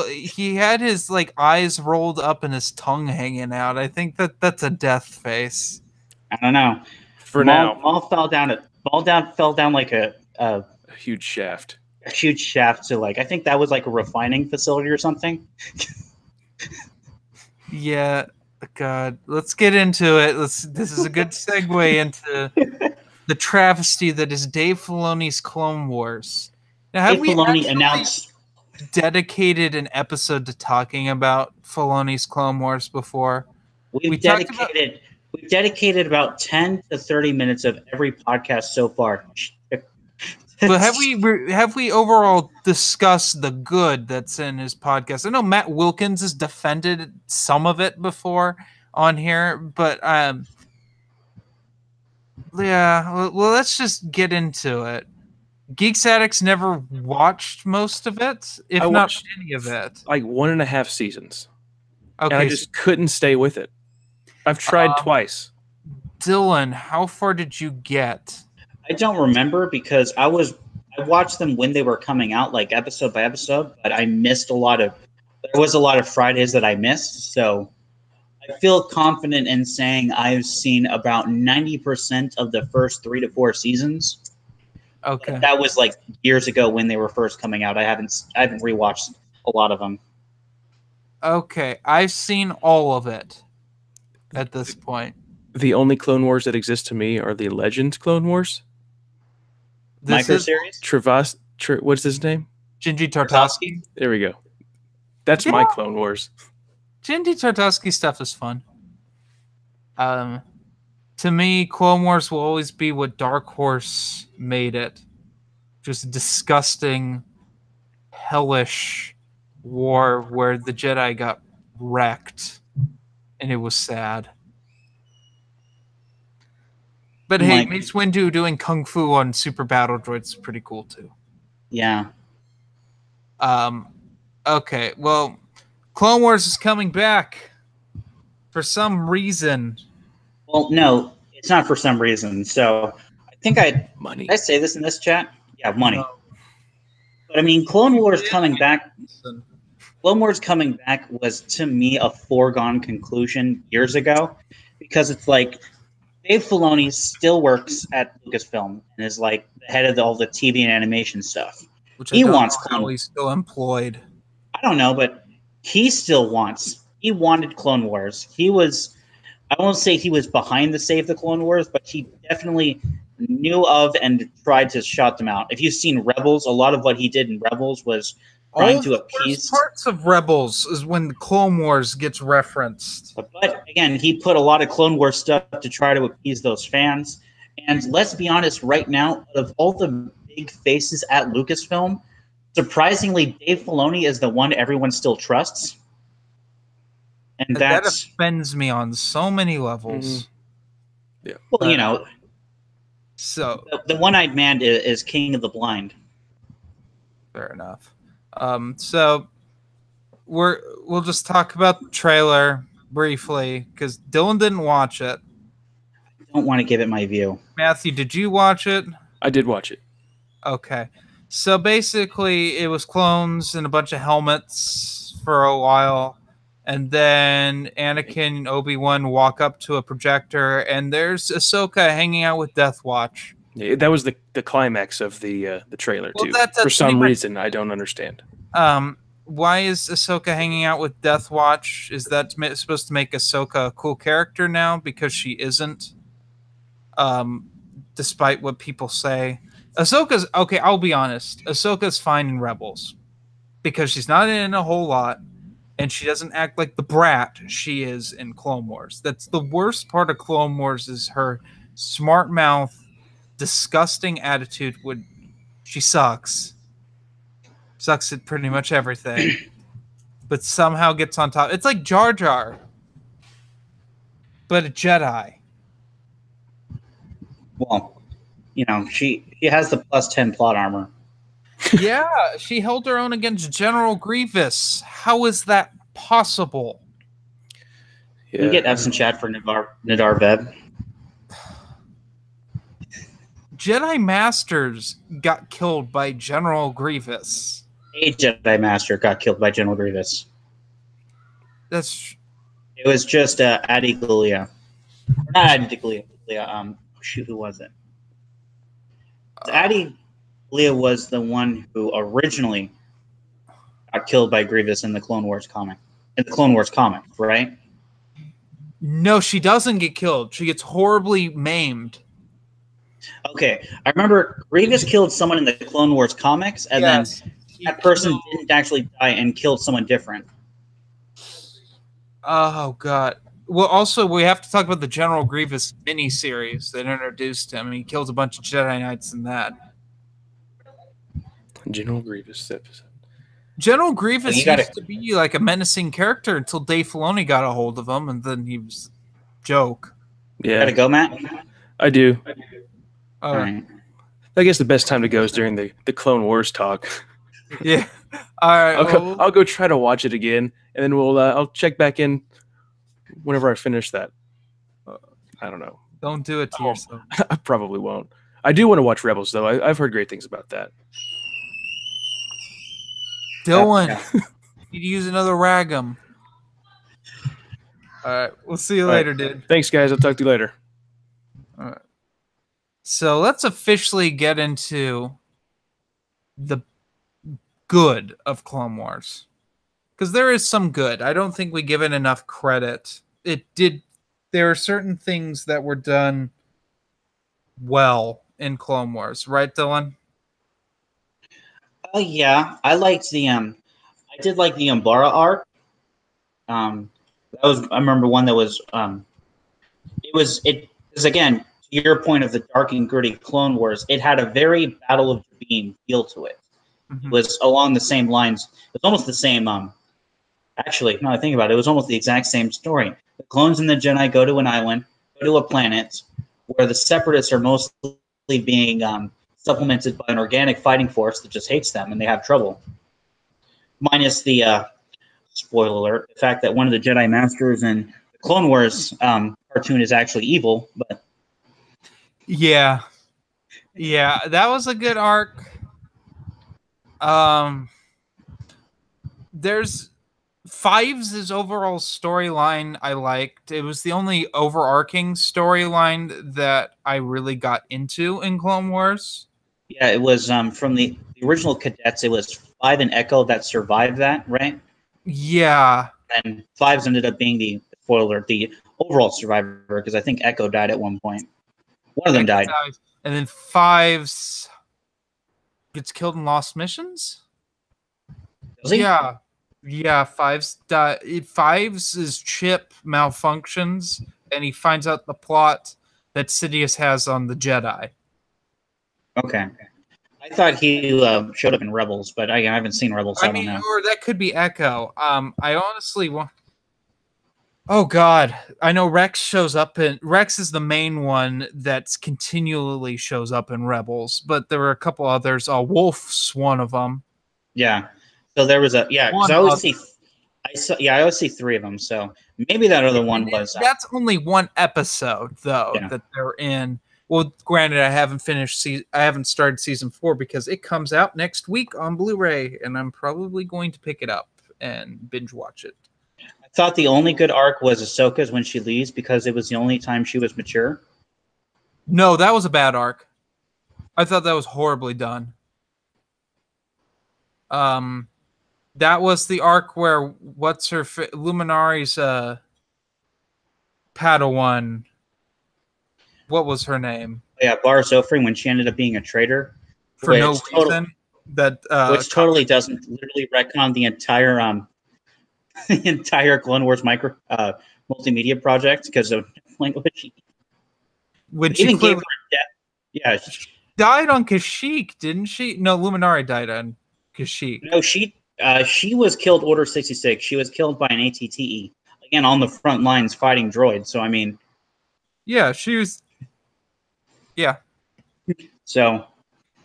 he had his like eyes rolled up and his tongue hanging out. I think that's a death face.
I don't know.
For now,
Maul fell down like a
huge shaft.
A huge shaft to like I think that was like a refining facility or something.
Yeah, God. Let's get into it. This is a good segue into the travesty that is Dave Filoni's Clone Wars. Now, have
Dave Filoni announced
dedicated an episode to talking about Filoni's Clone Wars before?
We've dedicated about 10 to 30 minutes of every podcast so far.
But have we overall discussed the good that's in his podcast? I know Matt Wilkins has defended some of it before on here, but yeah, well, let's just get into it. Geeks Addicts never watched most of it, if not any of it.
Like 1.5 seasons.
Okay,
and I just couldn't stay with it. I've tried twice.
Dylan,
how far did you get?
I don't remember because I watched them when they were coming out, like episode by episode, but I missed there was a lot of Fridays that I missed, so I feel confident in saying I've seen about 90% of the first 3 to 4 seasons.
Okay.
But that was like years ago when they were first coming out. I haven't rewatched a lot of them.
Okay, I've seen all of it at this point.
The only Clone Wars that exist to me are the Legends Clone Wars.
Micro-series?
What's his name?
Genndy Tartakovsky.
There we go. That's my Clone Wars.
Genndy Tartakovsky stuff is fun. To me, Clone Wars will always be what Dark Horse made it. Just disgusting, hellish war where the Jedi got wrecked. And it was sad. But hey, Mace Windu doing Kung Fu on Super Battle Droids is pretty cool too.
Yeah.
Okay, well, Clone Wars is coming back for some reason.
Well, no, it's not for some reason. So I think
money.
Did I say this in this chat? Yeah, money. No. But I mean, Clone Wars coming back. Clone Wars coming back was to me a foregone conclusion years ago, because it's like Dave Filoni still works at Lucasfilm and is like the head of all the TV and animation stuff.
Which he wants. He's still employed.
I don't know, but he still wants. He wanted Clone Wars. I won't say he was behind the Save the Clone Wars, but he definitely knew of and tried to shut them out. If you've seen Rebels, a lot of what he did in Rebels was trying to appease.
Parts of Rebels is when the Clone Wars gets referenced.
But again, he put a lot of Clone Wars stuff to try to appease those fans. And let's be honest, right now, of all the big faces at Lucasfilm, surprisingly, Dave Filoni is the one everyone still trusts. And that
offends me on so many levels.
Mm-hmm. Yeah.
Well, you know,
so
the one-eyed man is king of the blind.
Fair enough. So we'll just talk about the trailer briefly because Dylan didn't watch it.
I don't want to give it my view.
Matthew, did you watch it?
I did watch it.
Okay. So basically, it was clones and a bunch of helmets for a while. And then Anakin and Obi-Wan walk up to a projector, and there's Ahsoka hanging out with Death Watch.
Yeah, that was the climax of the trailer, too. For some reason, I don't understand.
Why is Ahsoka hanging out with Death Watch? Is that supposed to make Ahsoka a cool character now? Because she isn't, despite what people say. Ahsoka's... Okay, I'll be honest. Ahsoka's fine in Rebels. Because she's not in a whole lot. And she doesn't act like the brat she is in Clone Wars. That's the worst part of Clone Wars is her smart mouth, disgusting attitude. She sucks. Sucks at pretty much everything. but somehow gets on top. It's like Jar Jar, but a Jedi.
Well, she has the +10 plot armor.
Yeah, she held her own against General Grievous. How is that possible?
Yeah. You get F's in chat for Nadar Veb.
Jedi Masters got killed by General Grievous.
A Jedi Master got killed by General Grievous. It was just Adi Gallia. Not Adi Gallia. Shoot, who was it? Adi Gallia was the one who originally got killed by Grievous in the Clone Wars comic. In the Clone Wars comic, right?
No, she doesn't get killed. She gets horribly maimed.
Okay, I remember Grievous killed someone in the Clone Wars comics, and then that person didn't actually die and killed someone different.
Oh, God. Well, also, we have to talk about the General Grievous miniseries that introduced him. He kills a bunch of Jedi Knights in that.
General Grievous episode.
General Grievous used to be like a menacing character until Dave Filoni got a hold of him, and then he was a joke.
Yeah.
Gotta go, Matt?
I do.
All right.
I guess the best time to go is during the Clone Wars talk.
Yeah. All right.
I'll go try to watch it again, and then I'll check back in whenever I finish that. I don't know.
Don't do it to yourself.
I probably won't. I do want to watch Rebels, though. I've heard great things about that.
Dylan, you need to use another ragum. All right. We'll see you later, dude.
Thanks, guys. I'll talk to you later.
All right. So let's officially get into the good of Clone Wars. Because there is some good. I don't think we give it enough credit. There are certain things that were done well in Clone Wars. Right, Dylan?
Oh, yeah. I liked I did like the Umbara arc. I remember one that was, it was again, to your point of the dark and gritty Clone Wars, it had a very Battle of Beam feel to it. Mm-hmm. It was along the same lines. It was almost the same, actually, now I think about it, it was almost the exact same story. The clones and the Jedi go to an island, go to a planet where the Separatists are mostly being supplemented by an organic fighting force that just hates them and they have trouble. Minus the, spoiler alert, the fact that one of the Jedi Masters in the Clone Wars cartoon is actually evil. But
yeah, that was a good arc. There's Fives' overall storyline I liked. It was the only overarching storyline that I really got into in Clone Wars.
Yeah, it was from the original cadets. It was Five and Echo that survived that, right?
Yeah.
And Fives ended up being the overall survivor because I think Echo died at one point. One of them died.
And then Fives gets killed in Lost Missions?
Does he?
Yeah, Fives died. Fives' chip malfunctions, and he finds out the plot that Sidious has on the Jedi.
Okay. I thought he showed up in Rebels, but I haven't seen Rebels, so I don't know.
Or that could be Echo. I honestly want... Oh, God. I know Rex shows up in... Rex is the main one that's continually shows up in Rebels, but there were a couple others. Wolf's one of them.
Yeah. So there was because I always see three of them, so maybe that other one was...
That's only one episode, though, that they're in. Well, granted, I haven't started season 4 because it comes out next week on Blu-ray, and I'm probably going to pick it up and binge watch it.
I thought the only good arc was Ahsoka's when she leaves because it was the only time she was mature.
No, that was a bad arc. I thought that was horribly done. That was the arc where Luminari's Padawan. What was her name?
Yeah, Bar Zofri, when she ended up being a traitor
for no reason.
Which totally doesn't literally retcon the entire Clone Wars multimedia project because of language.
When she
even gave her death. Yeah,
she died on Kashyyyk, didn't she? No, Luminari died on Kashyyyk.
No, she She was killed Order 66. She was killed by an ATTE. Again, on the front lines fighting droids. So, I mean...
Yeah, she was... Yeah.
So...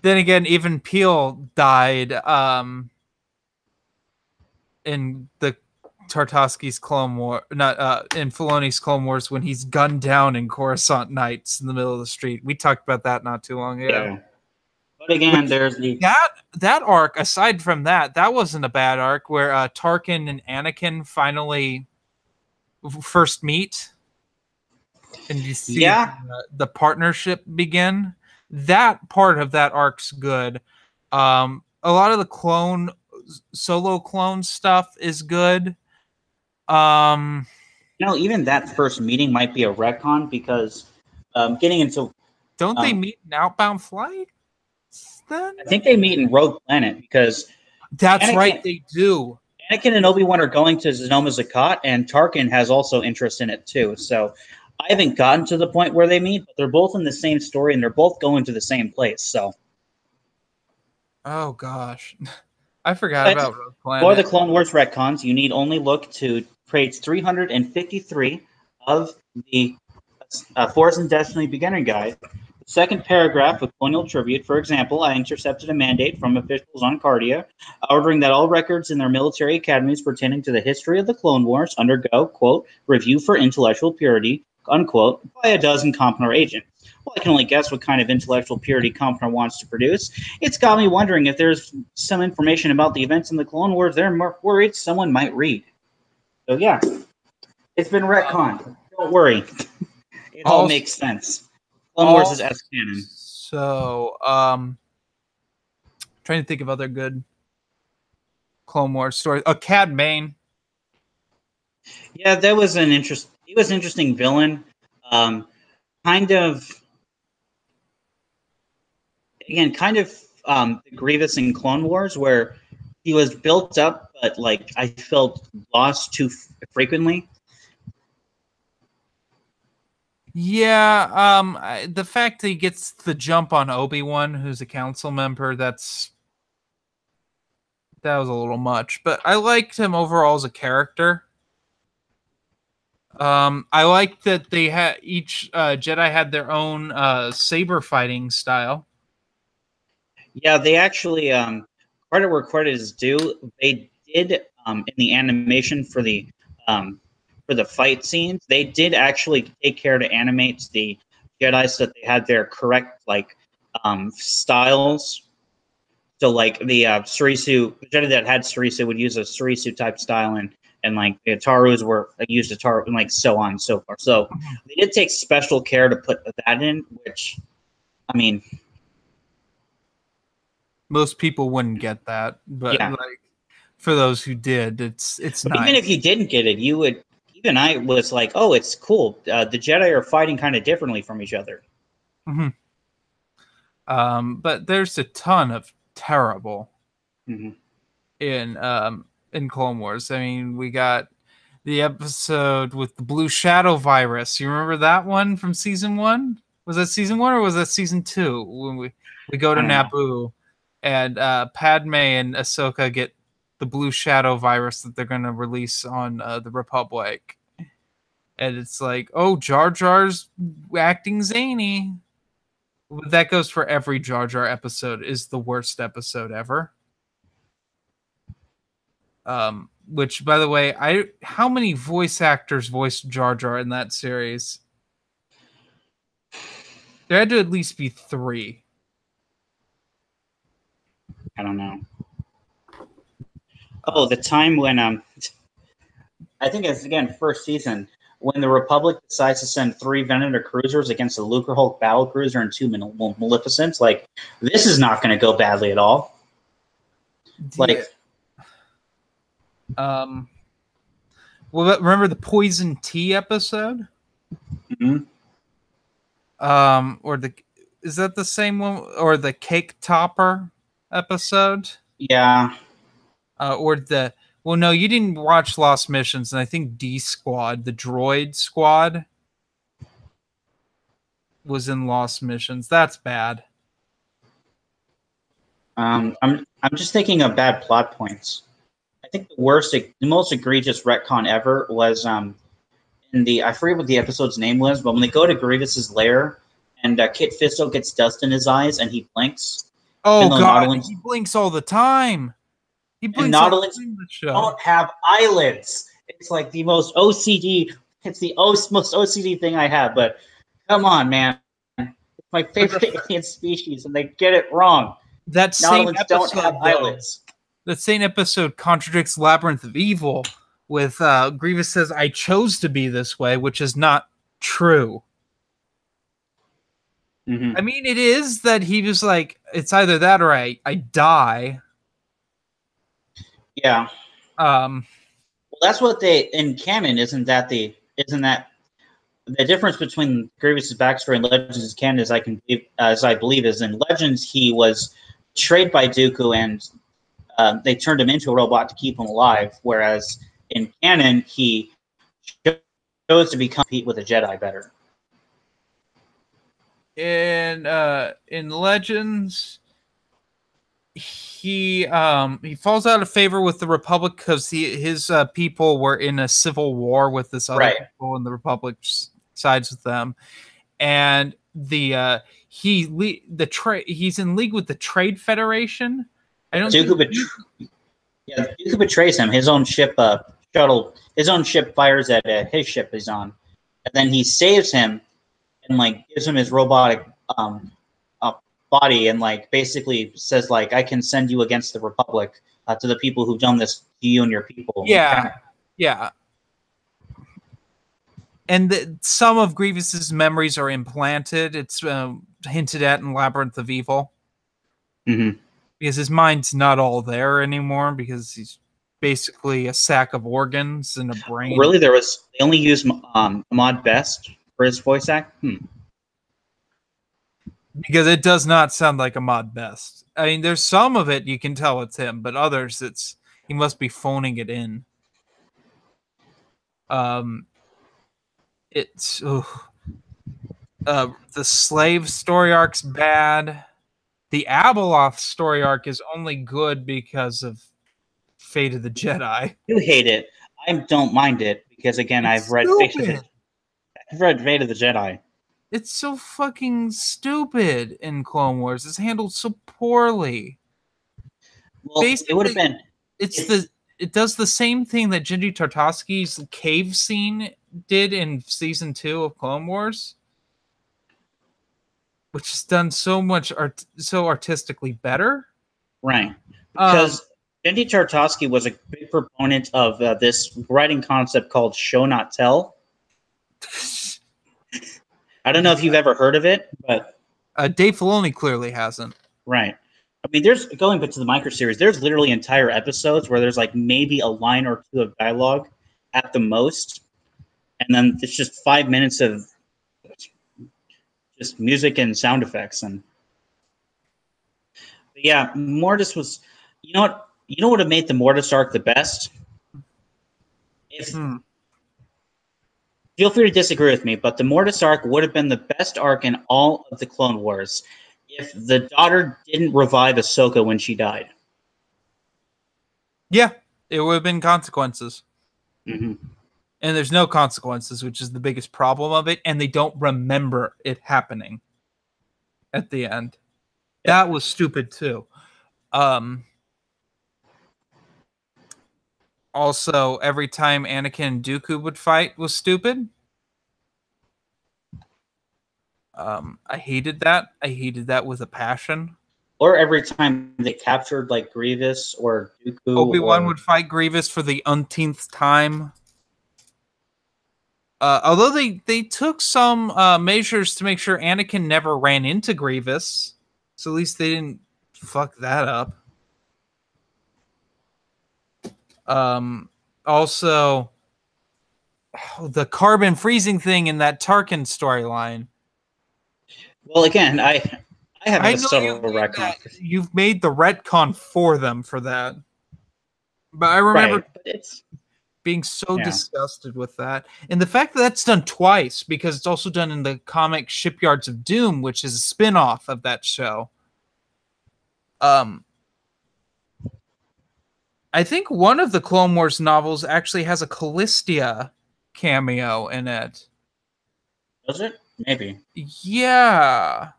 Then again, even Peel died in the Tartakovsky's Clone War, not in Filoni's Clone Wars, when he's gunned down in Coruscant Nights in the middle of the street. We talked about that not too long ago.
Yeah. But again, there's the...
That arc, aside from that wasn't a bad arc, where Tarkin and Anakin finally first meet. And you see the partnership begin. That part of that arc's good. A lot of the solo clone stuff is good.
Even that first meeting might be a retcon because getting into...
Don't they meet in Outbound Flight then?
I think they meet in Rogue Planet because...
That's right, they do.
Anakin and Obi-Wan are going to Sonoma Zakat, and Tarkin has also interest in it too. So I haven't gotten to the point where they meet, but they're both in the same story, and they're both going to the same place. So...
Oh, gosh. I forgot about Rogue Planet.
For the Clone Wars retcons, you need only look to page 353 of the Force and Destiny Beginner Guide. The second paragraph of Colonial Tribute, for example, I intercepted a mandate from officials on Cardia, ordering that all records in their military academies pertaining to the history of the Clone Wars undergo, quote, review for intellectual purity, unquote, by a dozen Compner agents. Well, I can only guess what kind of intellectual purity Compner wants to produce. It's got me wondering if there's some information about the events in the Clone Wars they're more worried someone might read. So, yeah, it's been retconned. Don't worry. It all makes sense. Clone Wars is S-canon.
So, trying to think of other good Clone Wars stories. Cad Bane.
Yeah, that was he was an interesting villain. Kind of Grievous in Clone Wars, where he was built up, but I felt lost too frequently.
Yeah, the fact that he gets the jump on Obi-Wan, who's a council member, that was a little much. But I liked him overall as a character. I liked that they had each Jedi had their own saber fighting style.
Yeah, they actually credit where credit is due. They did in the animation for the fight scenes, they did actually take care to animate the Jedi so that they had their correct styles. So the Surisu, the Jedi that had Surisu would use a Surisu type style, and the Tarus were used a Taru, and so on and so forth. So they did take special care to put that in, which, I mean,
most people wouldn't get that, but
yeah.
For those who did, it's nice.
Even if you didn't get it, you would. Even I was like, "Oh, it's cool." The Jedi are fighting kind of differently from each other.
Mm-hmm. But there's a ton of terrible in Clone Wars. I mean, we got the episode with the Blue Shadow virus. You remember that one from season 1? Was that season 1 or was that season 2? When we go to Naboo, and Padme and Ahsoka get the Blue Shadow virus that they're going to release on the Republic. And it's like, oh, Jar Jar's acting zany. That goes for every Jar Jar episode. Is the worst episode ever. Which, by the way, how many voice actors voiced Jar Jar in that series? There had to at least be 3.
I don't know. Oh, the time when I think it's again first season when the Republic decides to send 3 Venator cruisers against a Lucre Hulk battle cruiser and 2 Maleficents. This is not going to go badly at all.
Well, remember the Poison Tea episode?
Mm-hmm.
Is that the same one, or the Cake Topper episode?
Yeah.
Well, no, you didn't watch Lost Missions, and I think D Squad, the droid squad, was in Lost Missions. That's bad.
I'm just thinking of bad plot points. think the most egregious retcon ever was in the, I forget what the episode's name was, but when they go to Grievous's lair and Kit Fisto gets dust in his eyes and he blinks.
Oh God, he blinks all the time. He blinks all the time in the show.
Don't have eyelids. It's like the most OCD. It's the most OCD thing I have. But come on, man, it's my favorite alien species, and they get it wrong.
That same
Nautiloids
episode,
don't have eyelids.
That same episode contradicts Labyrinth of Evil with Grievous says, "I chose to be this way," which is not true.
Mm-hmm.
I mean, it is that he was like, it's either that or I die.
Yeah.
Well,
that's what they in canon. Isn't that the difference between Grievous's backstory and Legends canon? As I believe, is in Legends he was betrayed by Dooku and they turned him into a robot to keep him alive. Whereas in canon he chose to become with a Jedi better.
In Legends, he falls out of favor with the Republic because his people were in a civil war with this other people, and the Republic sides with them, and he's in league with the Trade Federation.
Dooku betrays him. His own ship his own ship fires at his ship he's on, and then he saves him and like gives him his robotic body and like basically says like, I can send you against the Republic to the people who've done this to you and your people.
Yeah. And some of Grievous's memories are implanted. It's hinted at in Labyrinth of Evil.
Mm-hmm.
Because his mind's not all there anymore because he's basically a sack of organs and a brain.
Really? They only used Ahmad Best for his voice act?
Because it does not sound like Ahmad Best. I mean, there's some of it you can tell it's him, but others he must be phoning it in. The slave story arc's bad. The Abeloth story arc is only good because of Fate of the Jedi.
You hate it. I don't mind it because again, I've read Fate of the Jedi.
It's so fucking stupid in Clone Wars. It's handled so poorly.
Well, basically, it would have been.
It does the same thing that Genndy Tartakovsky's cave scene did in season 2 of Clone Wars, which is done so artistically better.
Right, because Genndy Tartakovsky was a big proponent of this writing concept called "show not tell." I don't know if you've ever heard of it, but
Dave Filoni clearly hasn't.
Right. I mean, going back to the micro series, there's literally entire episodes where there's like maybe a line or two of dialogue at the most, and then it's just 5 minutes of just music and sound effects. And but yeah, Mortis was. You know what would have made the Mortis arc the best? Feel free to disagree with me, but the Mortis arc would have been the best arc in all of the Clone Wars if the daughter didn't revive Ahsoka when she died.
Yeah, it would have been consequences.
Mm-hmm.
And there's no consequences, which is the biggest problem of it, and they don't remember it happening at the end. Yep. That was stupid, too. Also, every time Anakin and Dooku would fight was stupid. I hated that. I hated that with a passion.
Or every time they captured like Grievous or Dooku.
Obi-Wan would fight Grievous for the umpteenth time. Although they took some measures to make sure Anakin never ran into Grievous. So at least they didn't fuck that up. Also, the carbon freezing thing in that Tarkin storyline.
Well, again, I have a subtle retcon.
You've made the retcon for them for that. But I remember being so disgusted with that. And the fact that that's done twice, because it's also done in the comic Shipyards of Doom, which is a spin-off of that show. I think one of the Clone Wars novels actually has a Callistia cameo in it.
Does it? Maybe.
Yeah.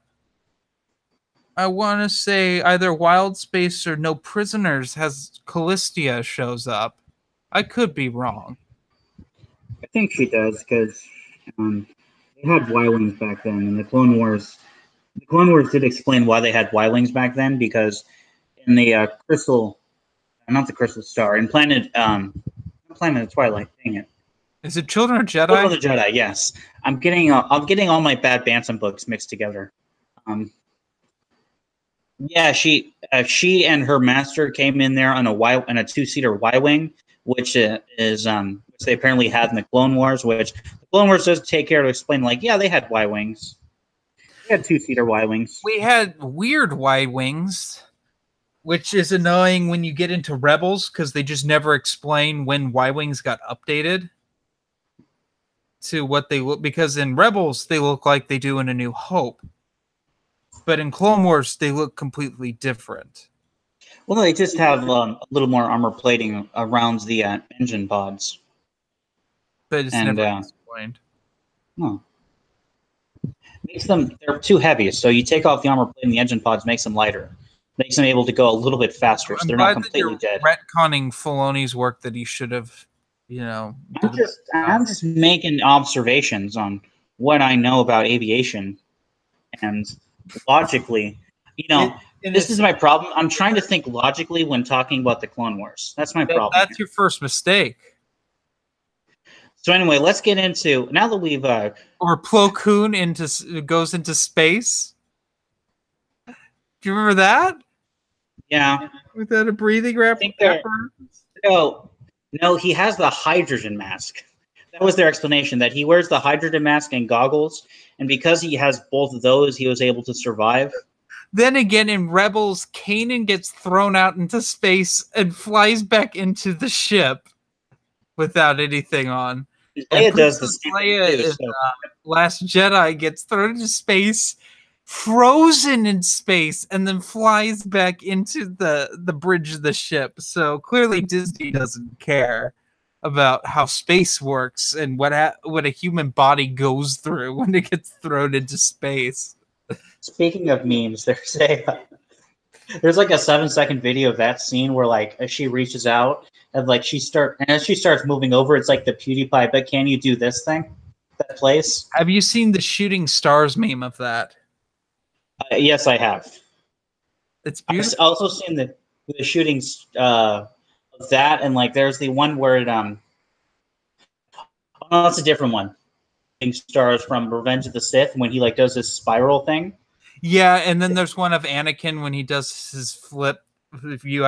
I want to say either Wild Space or No Prisoners has Callistia shows up. I could be wrong.
I think she does because they had Y-wings back then, and the Clone Wars. The Clone Wars did explain why they had Y-wings back then, because in the Crystal, not the Crystal Star, in Planet of Twilight. Dang it.
Is it Children of Jedi?
Children of the Jedi. Yes, I'm getting all my bad Bantam books mixed together. Yeah, she and her master came in there on a 2-seater Y-wing, which is which they apparently had in the Clone Wars. Which the Clone Wars does take care to explain, like, yeah, they had Y-wings. They had 2-seater Y-wings.
We had weird Y-wings, which is annoying when you get into Rebels because they just never explain when Y-wings got updated to what they look. Because in Rebels they look like they do in A New Hope. But in Clone Wars, they look completely different.
Well, no, they just have a little more armor plating around the engine pods.
But it's never explained.
No. Makes them, they're too heavy, so you take off the armor plate and the engine pods, makes them lighter. Makes them able to go a little bit faster, so they're not completely dead.
Retconning Filoni's work that he should have,
I'm just making observations on what I know about aviation, and logically, this is my problem. I'm trying to think logically when talking about the Clone Wars. That's my problem.
That's your first mistake.
So anyway, let's get into, now that we've
or Plo Koon goes into space. Do you remember that?
Yeah.
Without a breathing apparatus?
No, he has the hydrogen mask. That was their explanation, that he wears the hydrogen mask and goggles, and because he has both of those, he was able to survive.
Then again, in Rebels, Kanan gets thrown out into space and flies back into the ship without anything on.
Leia does the same
Leia in Last Jedi gets thrown into space, frozen in space, and then flies back into the bridge of the ship. So clearly Disney doesn't care about how space works and what a human body goes through when it gets thrown into space.
Speaking of memes, there's like a 7-second video of that scene where, like, as she reaches out and like as she starts moving over, it's like the PewDiePie, but can you do this thing? That plays.
Have you seen the shooting stars meme of that?
Yes, I have.
It's beautiful.
I've also seen the shootings of that, and like there's the one where it oh no, that's a different one. Stars from Revenge of the Sith when he like does his spiral thing.
Yeah, and then there's one of Anakin when he does his flip. If you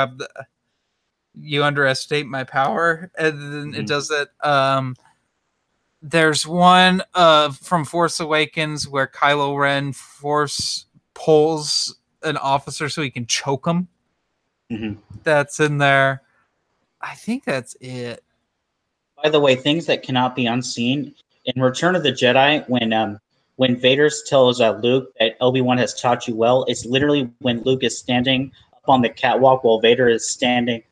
underestimate my power, and then it does it. There's one from Force Awakens where Kylo Ren force pulls an officer so he can choke him. That's in there. I think that's it.
By the way, things that cannot be unseen in Return of the Jedi, when Vader tells Luke that Obi-Wan has taught you well, it's literally when Luke is standing up on the catwalk while Vader is standing.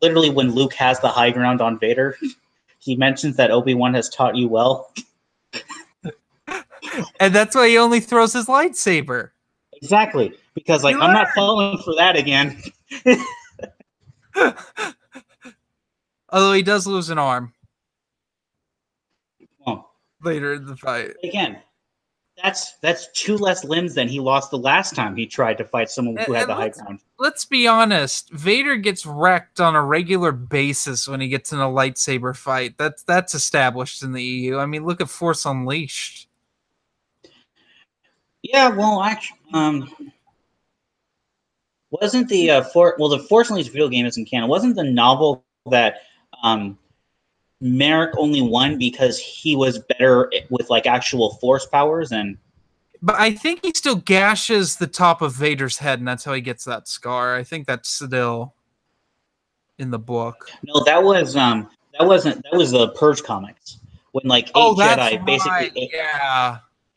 Literally, when Luke has the high ground on Vader, he mentions that Obi-Wan has taught you well.
And that's why he only throws his lightsaber.
Exactly, because like I'm not falling for that again.
Although he does lose an arm.
Oh.
Later in the fight.
Again, that's 2 less limbs than he lost the last time he tried to fight someone who had the high ground.
Let's be honest. Vader gets wrecked on a regular basis when he gets in a lightsaber fight. That's established in the EU. I mean, look at Force Unleashed.
Yeah, well, actually, wasn't the the Force Unleashed video game isn't canon. Wasn't the novel that Merrick only won because he was better with like actual Force powers?
But I think he still gashes the top of Vader's head, and that's how he gets that scar. I think that's still in the book.
No, that was the Purge comics when like 8 Jedi basically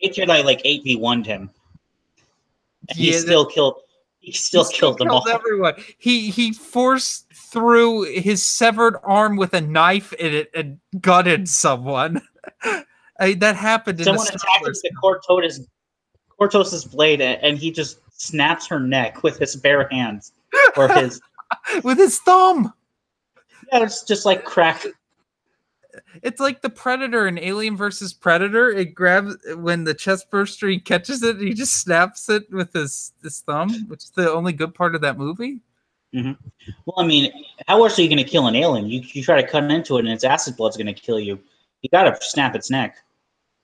8 Jedi like 8v1'd him. And he still killed He still killed them all.
Everyone. He forced through his severed arm with a knife in it and gutted someone. That happened.
Someone attacked him with the Cortos's blade, and he just snaps her neck with his bare hands, or his
with his thumb.
Yeah, it's just like crack.
It's like the Predator in Alien versus Predator. It grabs when the chest burster, he catches it, and he just snaps it with his thumb, which is the only good part of that movie.
Mm-hmm. Well, I mean, how else are you going to kill an alien? You try to cut into it, and its acid blood's going to kill you. You got to snap its neck.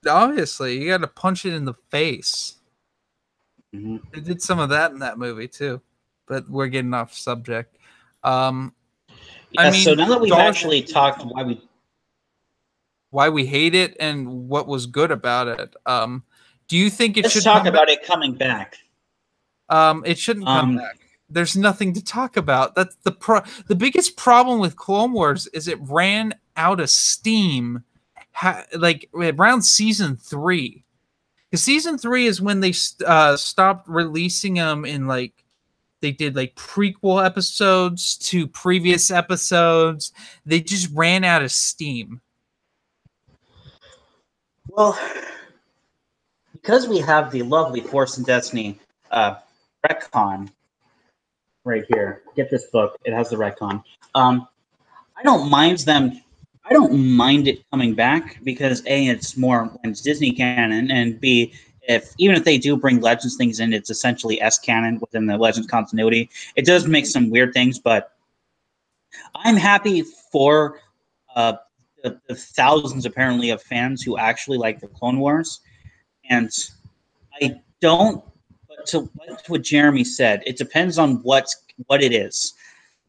Obviously, you got to punch it in the face.
Mm-hmm.
They did some of that in that movie too, but we're getting off subject.
Yeah, I mean, so now that we've actually talked
why we hate it and what was good about it, do you think it should
talk about it coming back?
It shouldn't come back. There's nothing to talk about. That's the biggest problem with Clone Wars is it ran out of steam, like around season 3. Because season 3 is when they stopped releasing them in like they did like prequel episodes to previous episodes. They just ran out of steam.
Well, because we have the lovely Force and Destiny retcon right here. Get this book; it has the retcon. I don't mind it coming back because A, it's more when it's Disney canon, and B, even if they do bring Legends things in, it's essentially S canon within the Legends continuity. It does make some weird things, but I'm happy for the thousands apparently of fans who actually like the Clone Wars, and I don't. But to like what Jeremy said, it depends on what it is.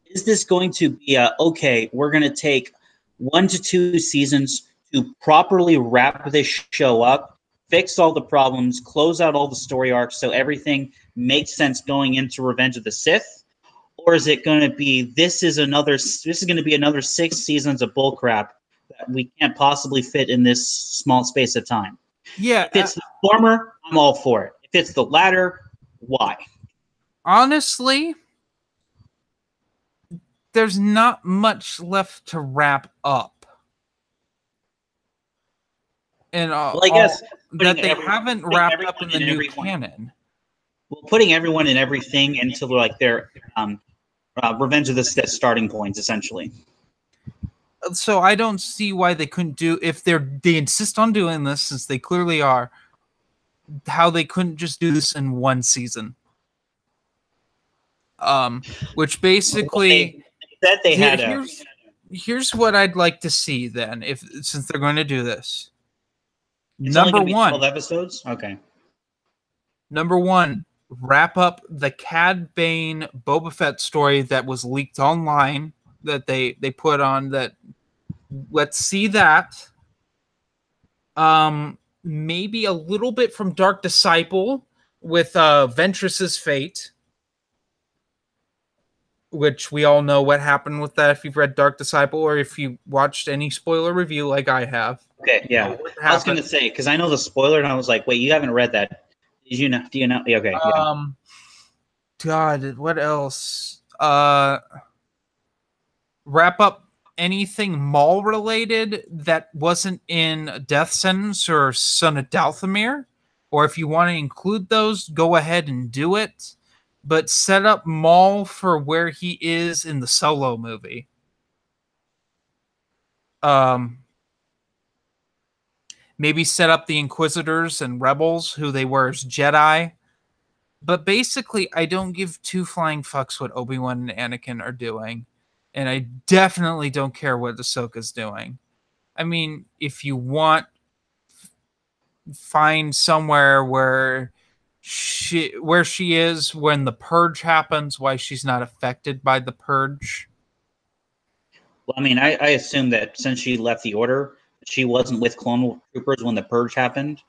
Is this going to be okay? We're going to take 1 to 2 seasons to properly wrap this show up, fix all the problems, close out all the story arcs, so everything makes sense going into Revenge of the Sith? Or is it going to be this is going to be another 6 seasons of bullcrap that we can't possibly fit in this small space of time?
Yeah,
if it's the former, I'm all for it. If it's the latter, why?
Honestly, there's not much left to wrap up. And
well, I guess
that they haven't wrapped up in the new canon.
Well, putting everyone and everything into like their Revenge of the Sith starting points, essentially.
So I don't see why they couldn't do, if they insist on doing this, since they clearly are, how they couldn't just do this in 1 season. Which basically
that they had.
Here's what I'd like to see then, since they're going to do this.
It's number only 1, 12 episodes. Okay.
Number 1, wrap up the Cad Bane Boba Fett story that was leaked online that they put on that. Let's see that. Maybe a little bit from Dark Disciple with Ventress's fate, which we all know what happened with that if you've read Dark Disciple or if you watched any spoiler review like I have.
Okay, yeah. I was going to say, because I know the spoiler, and I was like, wait, you haven't read that. Did you know? Do you know? Yeah, okay. Yeah.
God, what else? Wrap up anything Maul related that wasn't in Death Sentence or Son of Dathomir, or if you want to include those, go ahead and do it. But set up Maul for where he is in the Solo movie. Maybe set up the Inquisitors and Rebels, who they were as Jedi. But basically, I don't give 2 flying fucks what Obi-Wan and Anakin are doing. And I definitely don't care what Ahsoka's doing. I mean, if you want, find somewhere where she is when the purge happens, why she's not affected by the purge.
Well, I mean, I assume that since she left the Order, she wasn't with Clone Troopers when the purge happened.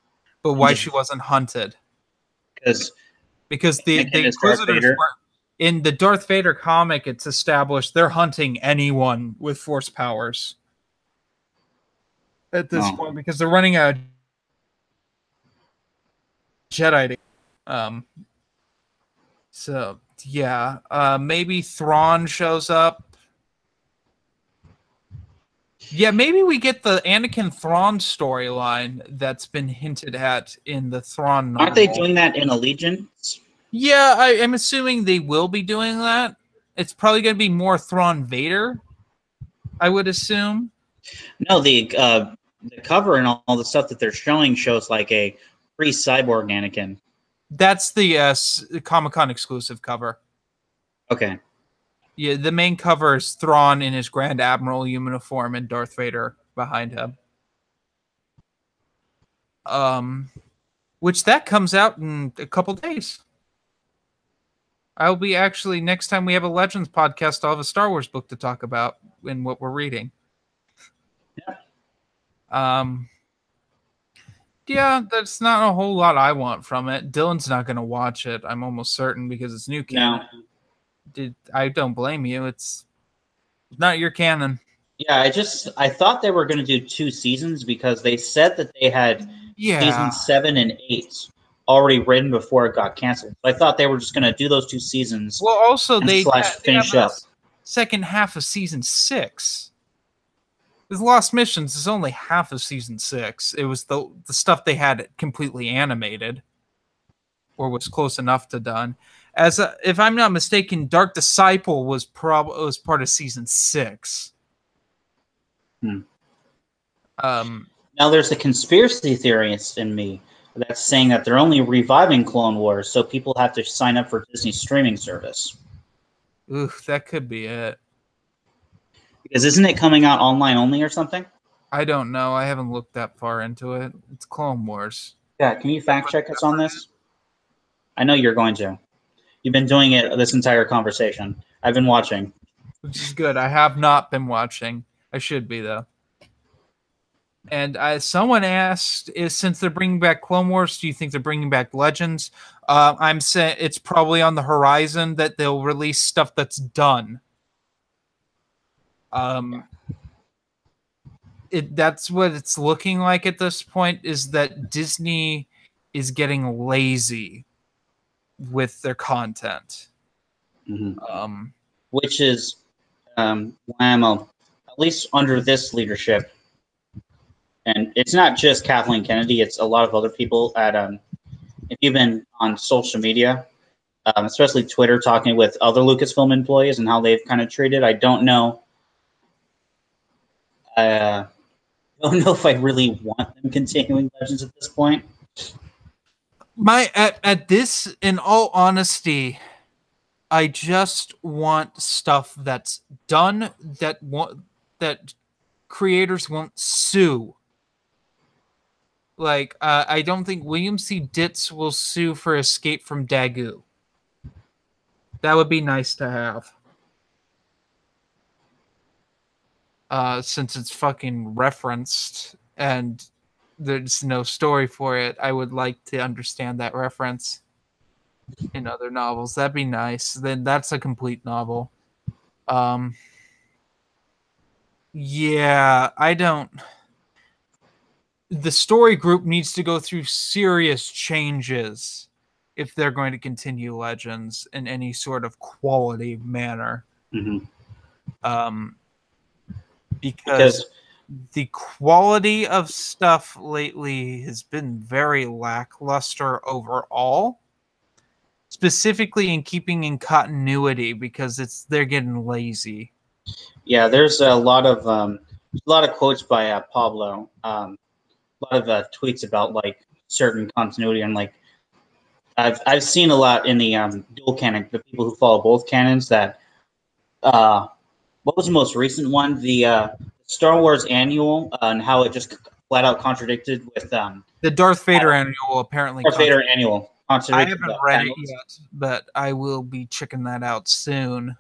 But why she wasn't hunted? Because the Inquisitors were in the Darth Vader comic. It's established they're hunting anyone with Force powers at this point because they're running out of Jedi. So Yeah, maybe Thrawn shows up. Yeah, maybe we get the Anakin Thrawn storyline that's been hinted at in the Thrawn novel.
Aren't they doing that in Allegiance?
Yeah, I'm assuming they will be doing that. It's probably going to be more Thrawn Vader, I would assume.
No, the cover and all the stuff that they're showing shows like a pre-cyborg Anakin.
That's the Comicon exclusive cover.
Okay.
Yeah, the main cover is Thrawn in his Grand Admiral uniform and Darth Vader behind him. Which that comes out in a couple days. I'll be actually, next time we have a Legends podcast, I'll have a Star Wars book to talk about in what we're reading. Yeah, that's not a whole lot I want from it. Dylan's not going to watch it. I'm almost certain because it's new canon.
No.
I don't blame you. It's not your canon.
Yeah, I thought they were going to do 2 seasons because they said that they had season 7 and 8 already written before it got canceled. So I thought they were just going to do those 2 seasons.
Well, also they
finish up
second half of season 6. This Lost Missions is only half of season 6. It was the stuff they had completely animated, or was close enough to done. If I'm not mistaken, Dark Disciple was part of season 6.
Now there's a conspiracy theorist in me that's saying that they're only reviving Clone Wars, so people have to sign up for Disney's streaming service.
Ooh, that could be it.
Because isn't it coming out online only or something?
I don't know. I haven't looked that far into it. It's Clone Wars.
Yeah, can you fact check us on this? I know you're going to. You've been doing it this entire conversation. I've been watching.
Which is good. I have not been watching. I should be, though. And someone asked, since they're bringing back Clone Wars, do you think they're bringing back Legends? I'm saying it's probably on the horizon that they'll release stuff that's done. That's what it's looking like at this point, is that Disney is getting lazy with their content.
Mm-hmm. Which is whammo, at least under this leadership. And it's not just Kathleen Kennedy, it's a lot of other people at if you've been on social media, especially Twitter, talking with other Lucasfilm employees and how they've kind of treated. I don't know. I don't know if I really want them continuing Legends at this point.
At this, in all honesty, I just want stuff that's done that creators won't sue. Like, I don't think William C. Ditz will sue for Escape from Dagu. That would be nice to have. Since it's fucking referenced and there's no story for it, I would like to understand that reference in other novels. That'd be nice. Then that's a complete novel. Yeah, I don't... The story group needs to go through serious changes if they're going to continue Legends in any sort of quality manner.
Mm-hmm.
Because the quality of stuff lately has been very lackluster overall, specifically in keeping in continuity, because they're getting lazy.
Yeah, there's a lot of quotes by Pablo. A lot of tweets about like certain continuity, and like I've seen a lot in the dual canon, the people who follow both canons, that what was the most recent one, the Star Wars annual, and how it just flat out contradicted with
the Darth Vader annual. Apparently,
Darth Vader annual.
I haven't read it yet, but I will be checking that out soon.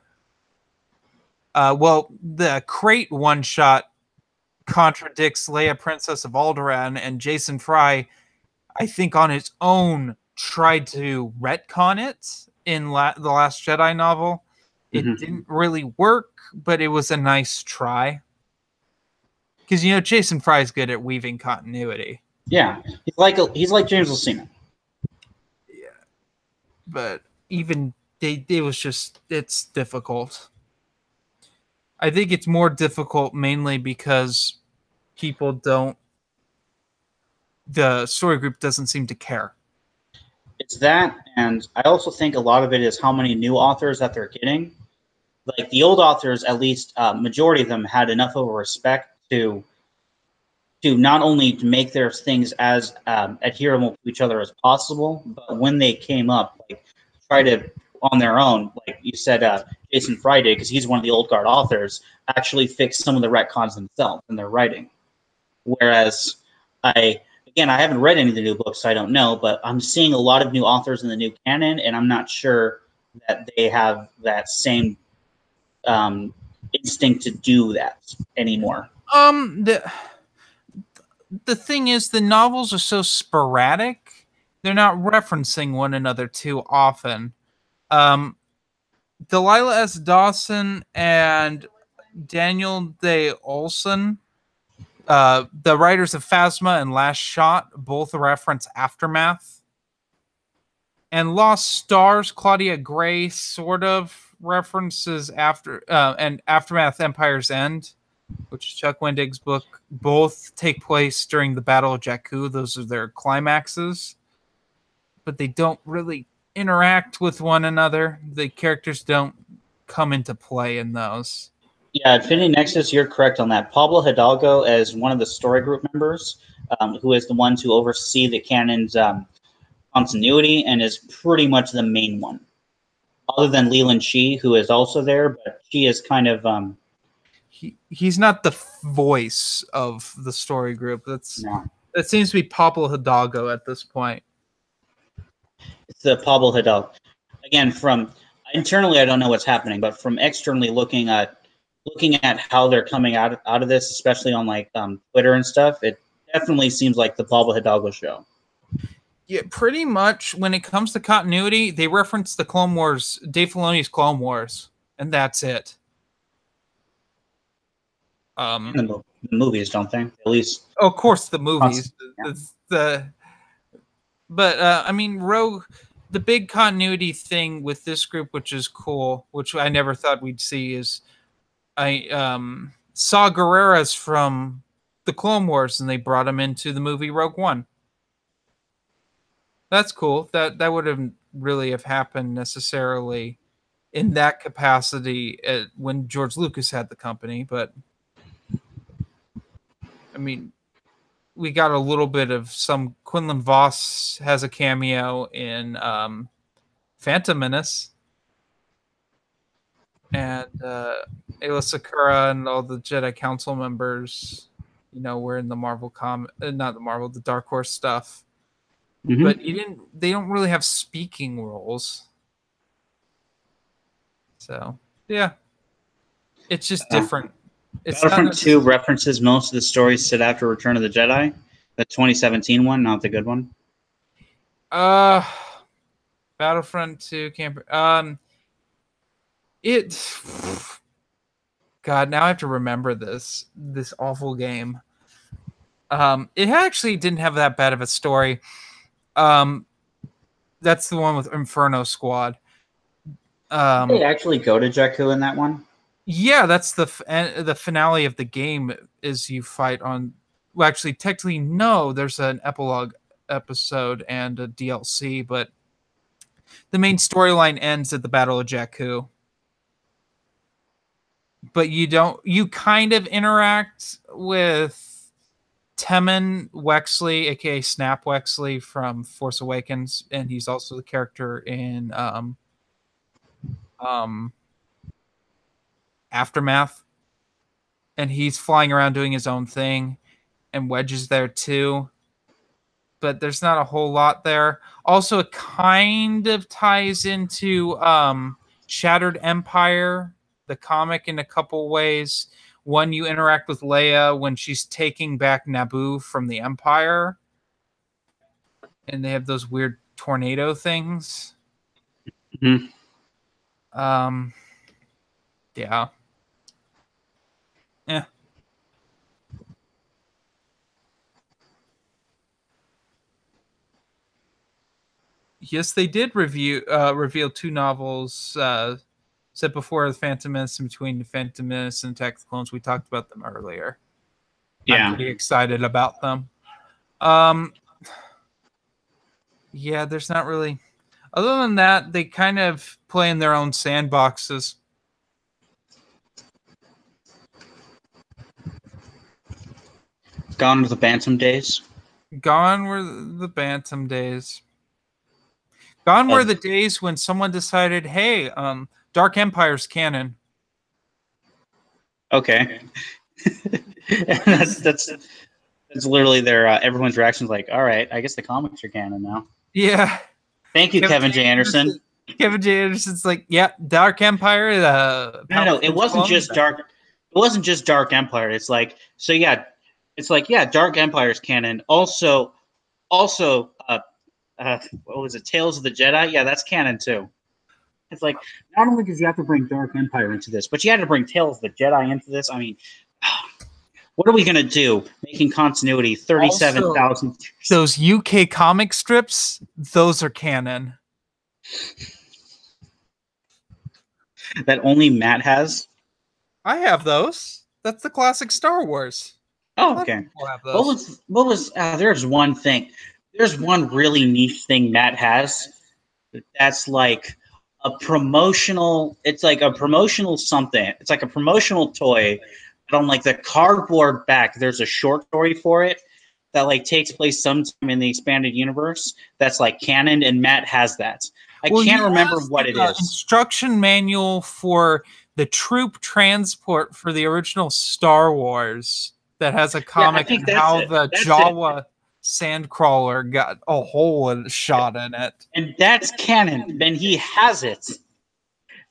Well, the Crate one shot contradicts Leia, Princess of Alderaan, and Jason Fry, I think on his own, tried to retcon it in the Last Jedi novel. It didn't really work, but it was a nice try. Because, Jason Fry is good at weaving continuity.
Yeah, he's like James Lucena.
Yeah, but even it's difficult. I think it's more difficult mainly because people don't the story group doesn't seem to care.
It's that, and I also think a lot of it is how many new authors that they're getting. Like the old authors, at least majority of them had enough of a respect to not only to make their things as adherable to each other as possible, but when they came up, like try to on their own, like you said, Jason Friday, because he's one of the old guard authors, actually fix some of the retcons themselves in their writing. Whereas I haven't read any of the new books, so I don't know, but I'm seeing a lot of new authors in the new canon, and I'm not sure that they have that same instinct to do that anymore.
The thing is, the novels are so sporadic; they're not referencing one another too often. Delilah S. Dawson and Daniel Day Olson, the writers of Phasma and Last Shot, both reference Aftermath. And Lost Stars, Claudia Gray sort of references and Aftermath Empire's End, which is Chuck Wendig's book. Both take place during the Battle of Jakku. Those are their climaxes. But they don't really interact with one another. The characters don't come into play in those.
Yeah, Infinity Nexus, you're correct on that. Pablo Hidalgo, as one of the story group members, who is the one to oversee the canon's continuity and is pretty much the main one. Other than Leland Shee, who is also there, but she is kind of
he's not the voice of the story group. That seems to be Pablo Hidalgo at this point.
It's the Pablo Hidalgo. Again, from internally, I don't know what's happening, but from externally looking at how they're coming out of this, especially on like Twitter and stuff, it definitely seems like the Pablo Hidalgo show.
Yeah, pretty much. When it comes to continuity, they reference the Clone Wars, Dave Filoni's Clone Wars, and that's it.
The movies, don't they? At least,
of course, the movies.
Yeah.
But I mean, Rogue. The big continuity thing with this group, which is cool, which I never thought we'd see, is I saw Guerreras from the Clone Wars, and they brought him into the movie Rogue One. That's cool. That wouldn't really have happened necessarily in that capacity when George Lucas had the company, but I mean, we got a little bit of some. Quinlan Voss has a cameo in Phantom Menace, and Ayla Secura and all the Jedi Council members, were in the Marvel not the Marvel, the Dark Horse stuff. Mm-hmm. But they don't really have speaking roles. So, yeah. It's just different.
Battlefront 2 references most of the stories set after Return of the Jedi. The 2017 one, not the good one.
Battlefront 2 God, now I have to remember this awful game. It actually didn't have that bad of a story. That's the one with Inferno Squad.
Did they actually go to Jakku in that one?
Yeah, that's the finale of the game. Is you fight on. Well, actually, technically, no. There's an epilogue episode and a DLC, but the main storyline ends at the Battle of Jakku. But you kind of interact with Temmin Wexley, aka Snap Wexley from Force Awakens, and he's also the character in Aftermath. And he's flying around doing his own thing, and Wedge is there too. But there's not a whole lot there. Also, it kind of ties into Shattered Empire, the comic, in a couple ways. One, you interact with Leia when she's taking back Naboo from the Empire, and they have those weird tornado things.
Mm-hmm.
Yeah. Yeah. Yes, they did reveal two novels set before the Phantom Menace and between the Phantom Menace and Attack of the Clones. We talked about them earlier.
Yeah.
I'm pretty excited about them. Yeah, there's not really. Other than that, they kind of play in their own sandboxes.
Gone to the Bantam days.
Gone were the Bantam days. Gone were the days when someone decided, hey, Dark Empire's canon.
Okay. that's literally their everyone's reaction is like, all right, I guess the comics are canon now.
Yeah.
Thank you, Kevin J. Anderson.
Kevin J. Anderson's like, yeah, Dark Empire.
No, it wasn't just Dark. It wasn't just Dark Empire. It's like, so yeah, it's like, yeah, Dark Empire's canon. Also, what was it? Tales of the Jedi. Yeah, that's canon too. It's like, not only does you have to bring Dark Empire into this, but you had to bring Tales of the Jedi into this. I mean, what are we gonna do? Making continuity 37,000.
Those UK comic strips, those are canon.
That only Matt has.
I have those. That's the classic Star Wars.
Oh, okay. What was? There's one thing. There's one really niche thing Matt has. That's like a promotional. It's like a promotional something. It's like a promotional toy. But on like the cardboard back, there's a short story for it that like takes place sometime in the expanded universe. That's like canon, and Matt has that. I can't remember what it is.
Instruction manual for the troop transport for the original Star Wars that has a comic on how the Jawa sandcrawler got a hole shot in it.
And that's canon. Then he has it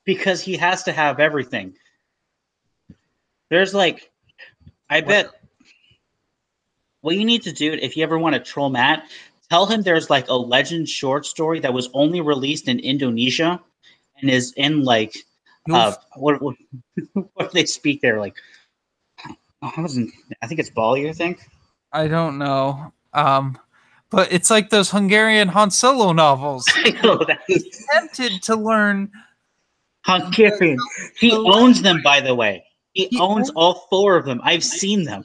because he has to have everything. There's like, I bet what you need to do if you ever want to troll Matt, tell him there's like a legend short story that was only released in Indonesia and is in like what they speak there, like I think it's Bali, I think.
I don't know. But it's like those Hungarian Han Solo novels.
I know that.
He's tempted to learn
Hungarian. He owns them, by the way. He owns all 4 of them. I've seen them.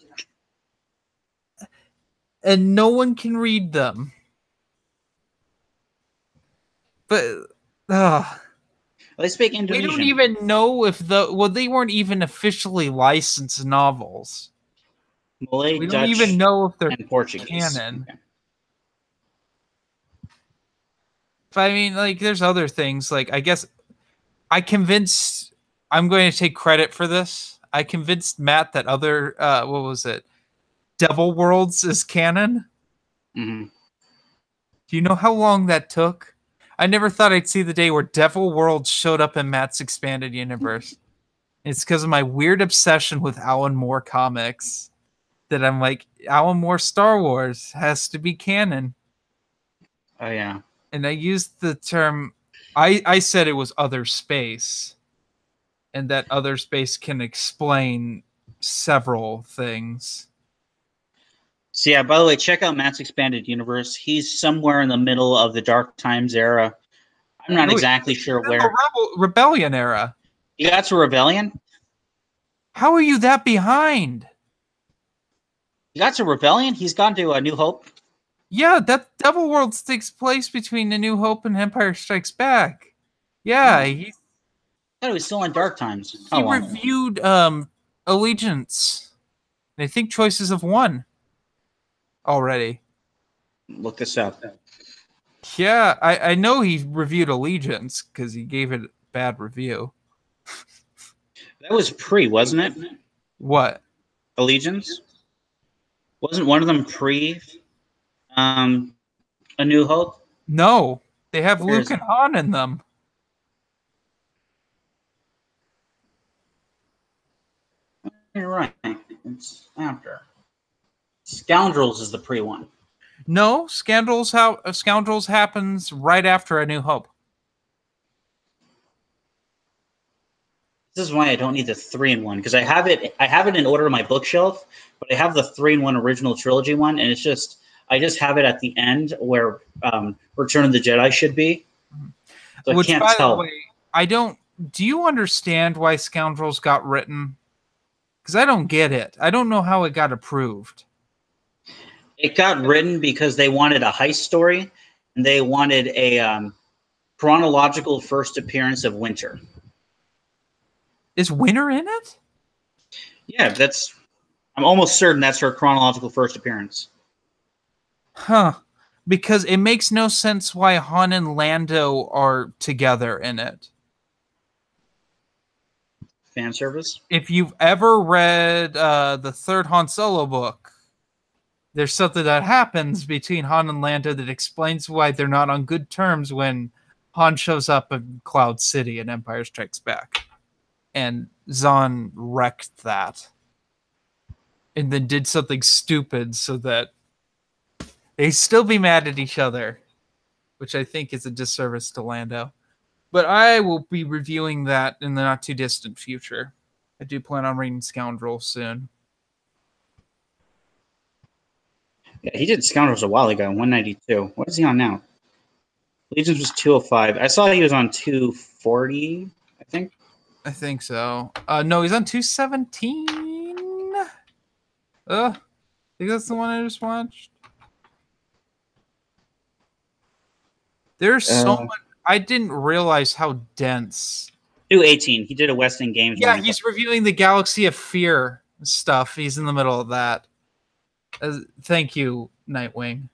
And no one can read them. But
they speak Indonesian.
We don't even know if they weren't even officially licensed novels.
Malay,
we
Dutch,
don't even know if they're
Portuguese.
Canon. Okay. But I mean, like, there's other things. Like, I guess I'm going to take credit for this. I convinced Matt that other, what was it? Devil Worlds is canon.
Mm-hmm.
Do you know how long that took? I never thought I'd see the day where Devil Worlds showed up in Matt's expanded universe. It's because of my weird obsession with Alan Moore comics that I'm like, Alan Moore Star Wars has to be canon.
Oh, yeah.
And I used the term, I said it was other space. And that other space can explain several things.
So yeah, by the way, check out Matt's expanded universe. He's somewhere in the middle of the Dark Times era. I'm not exactly sure where.
The Rebellion era.
You got to Rebellion?
How are you that behind?
You got to Rebellion? He's gone to A New Hope?
Yeah, that Devil Worlds takes place between A New Hope and Empire Strikes Back. Yeah,
I thought he was still in Dark Times.
He reviewed Allegiance. And I think Choices of One already.
Look this up.
Yeah, I know he reviewed Allegiance because he gave it a bad review.
That was pre, wasn't it?
What?
Allegiance? Wasn't one of them pre A New Hope?
No, they have Luke and Han in them.
You're right. It's after. Scoundrels is the pre one.
No, Scoundrels happens right after A New Hope.
This is why I don't need the 3-in-1 because I have it in order on my bookshelf, but I have the 3-in-1 original trilogy one, and it's just I just have it at the end where Return of the Jedi should be. So
Which,
I can't
by
tell.
the way, I don't. Do you understand why Scoundrels got written? Because I don't get it. I don't know how it got approved.
It got written because they wanted a heist story, and they wanted a chronological first appearance of Winter.
Is Winter in it?
Yeah, I'm almost certain that's her chronological first appearance.
Huh. Because it makes no sense why Han and Lando are together in it.
Fan service?
If you've ever read the third Han Solo book, there's something that happens between Han and Lando that explains why they're not on good terms when Han shows up in Cloud City in Empire Strikes Back. And Zahn wrecked that. And then did something stupid so that they still be mad at each other, which I think is a disservice to Lando. But I will be reviewing that in the not too distant future. I do plan on reading Scoundrel soon.
Yeah, he did Scoundrels a while ago, 192. What is he on now? Legions was 205. I saw he was on 240, I think.
I think so. No, he's on 217. I think that's the one I just watched. There's so much. I didn't realize how dense.
218. He did a West End Games.
Yeah, he's reviewing the Galaxy of Fear stuff. He's in the middle of that. Thank you, Nightwing.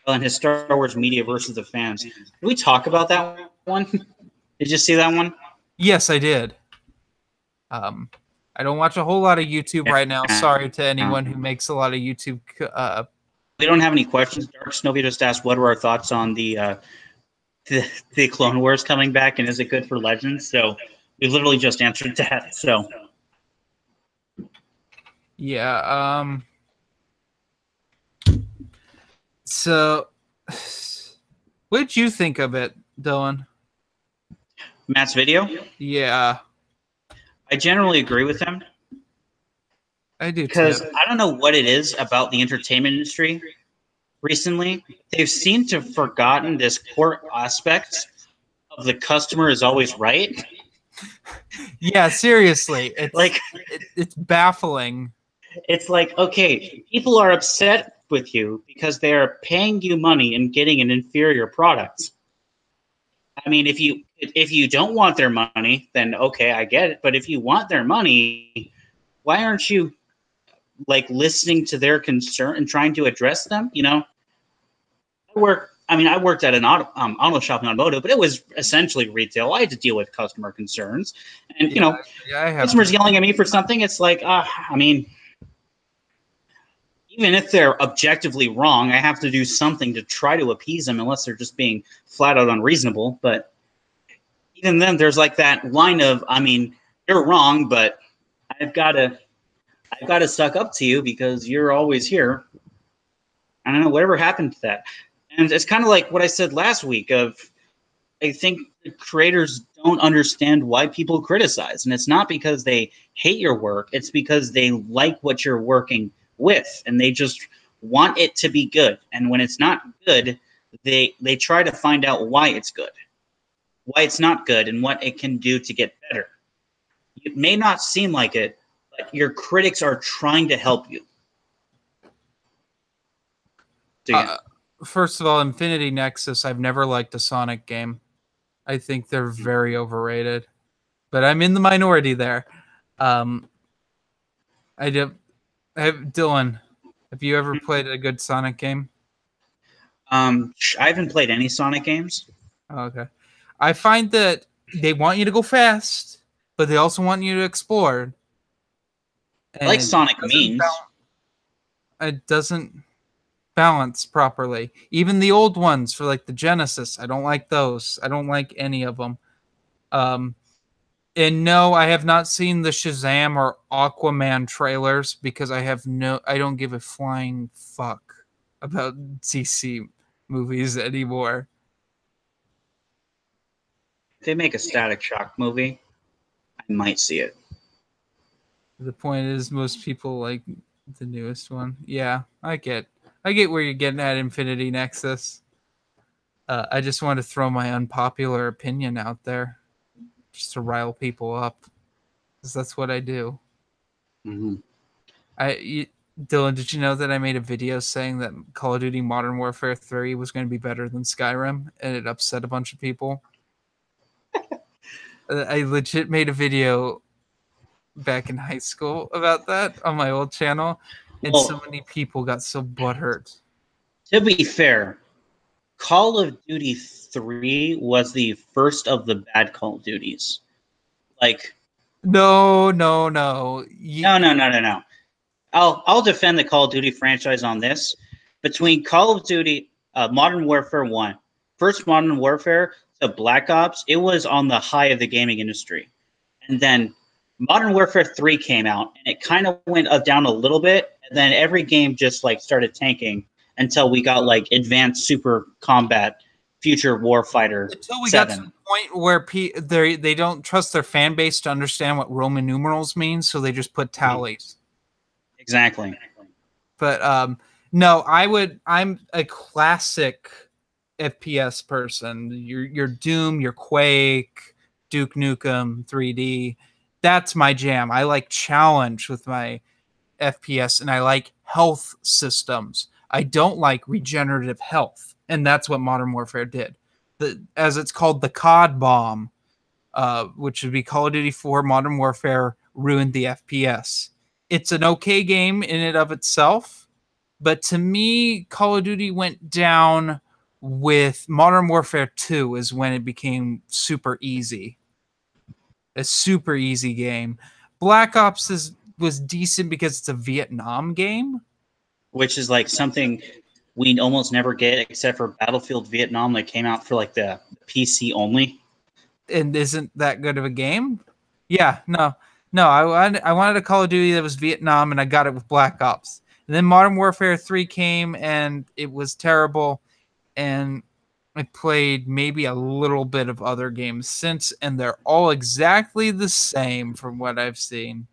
Well, and his Star Wars media versus the fans. Did we talk about that one? Did you see that one?
Yes, I did. I don't watch a whole lot of YouTube right now. Sorry to anyone who makes a lot of YouTube.
We don't have any questions. Dark Snowy just asked what were our thoughts on the Clone Wars coming back, and is it good for Legends? So we literally just answered that. So
yeah. So, what did you think of it, Dylan?
Matt's video?
Yeah.
I generally agree with him.
I do
because
too.
I don't know what it is about the entertainment industry recently. They've seemed to have forgotten this core aspect of the customer is always right.
Yeah, seriously. It's
like
it's baffling.
It's like, okay, people are upset with you because they are paying you money and getting an inferior product. I mean, if you don't want their money, then okay, I get it. But if you want their money, why aren't you like listening to their concern and trying to address them? You know, I worked at an auto shop in automotive, but it was essentially retail. I had to deal with customer concerns, and you know, customers yelling at me for something. It's like, I mean, even if they're objectively wrong, I have to do something to try to appease them, unless they're just being flat out unreasonable. But even then, there's like that line of, I mean, you're wrong, but I've got to suck up to you because you're always here. I don't know, whatever happened to that. And it's kind of like what I said last week of, I think the creators don't understand why people criticize. And it's not because they hate your work. It's because they like what you're working with. And they just want it to be good. And when it's not good, they try to find out why it's good, why it's not good, and what it can do to get better. It may not seem like it, but your critics are trying to help you.
First of all, Infinity Nexus, I've never liked a Sonic game. I think they're very overrated. But I'm in the minority there. Dylan, have you ever played a good Sonic game?
I haven't played any Sonic games.
Oh, okay. I find that they want you to go fast, but they also want you to explore.
I like Sonic memes.
It doesn't balance properly. Even the old ones for like the Genesis, I don't like those. I don't like any of them. And no, I have not seen the Shazam or Aquaman trailers because I don't give a flying fuck about DC movies anymore.
If they make a Static Shock movie, I might see it.
The point is, most people like the newest one. Yeah, I get where you're getting at, Infinity Nexus. I just want to throw my unpopular opinion out there, just to rile people up, because that's what I do.
Mm-hmm.
Dylan, did you know that I made a video saying that Call of Duty Modern Warfare 3 was going to be better than Skyrim, and it upset a bunch of people? I legit made a video back in high school about that on my old channel, and so many people got so butthurt.
To be fair, Call of Duty 3 was the first of the bad Call of Duties. Like,
no.
No. I'll defend the Call of Duty franchise on this. Between Call of Duty Modern Warfare 1, first Modern Warfare to Black Ops, it was on the high of the gaming industry. And then Modern Warfare 3 came out, and it kind of went down a little bit, and then every game just like started tanking until we got like Advanced Super Combat Future Warfighter
until we
7.
got to the point where they don't trust their fan base to understand what Roman numerals mean, so they just put tallies.
Exactly.
But no, I'm a classic FPS person. Your Doom, your Quake, Duke Nukem 3D. That's my jam. I like challenge with my FPS, and I like health systems. I don't like regenerative health, and that's what Modern Warfare did. As it's called, the COD bomb, which would be Call of Duty 4 Modern Warfare, ruined the FPS. It's an okay game in and of itself, but to me, Call of Duty went down with Modern Warfare 2 is when it became super easy. A super easy game. Black Ops was decent because it's a Vietnam game.
Which is like something we almost never get except for Battlefield Vietnam that came out for like the PC only.
And isn't that good of a game? Yeah, no. I wanted a Call of Duty that was Vietnam, and I got it with Black Ops. And then Modern Warfare 3 came, and it was terrible. And I played maybe a little bit of other games since, and they're all exactly the same from what I've seen.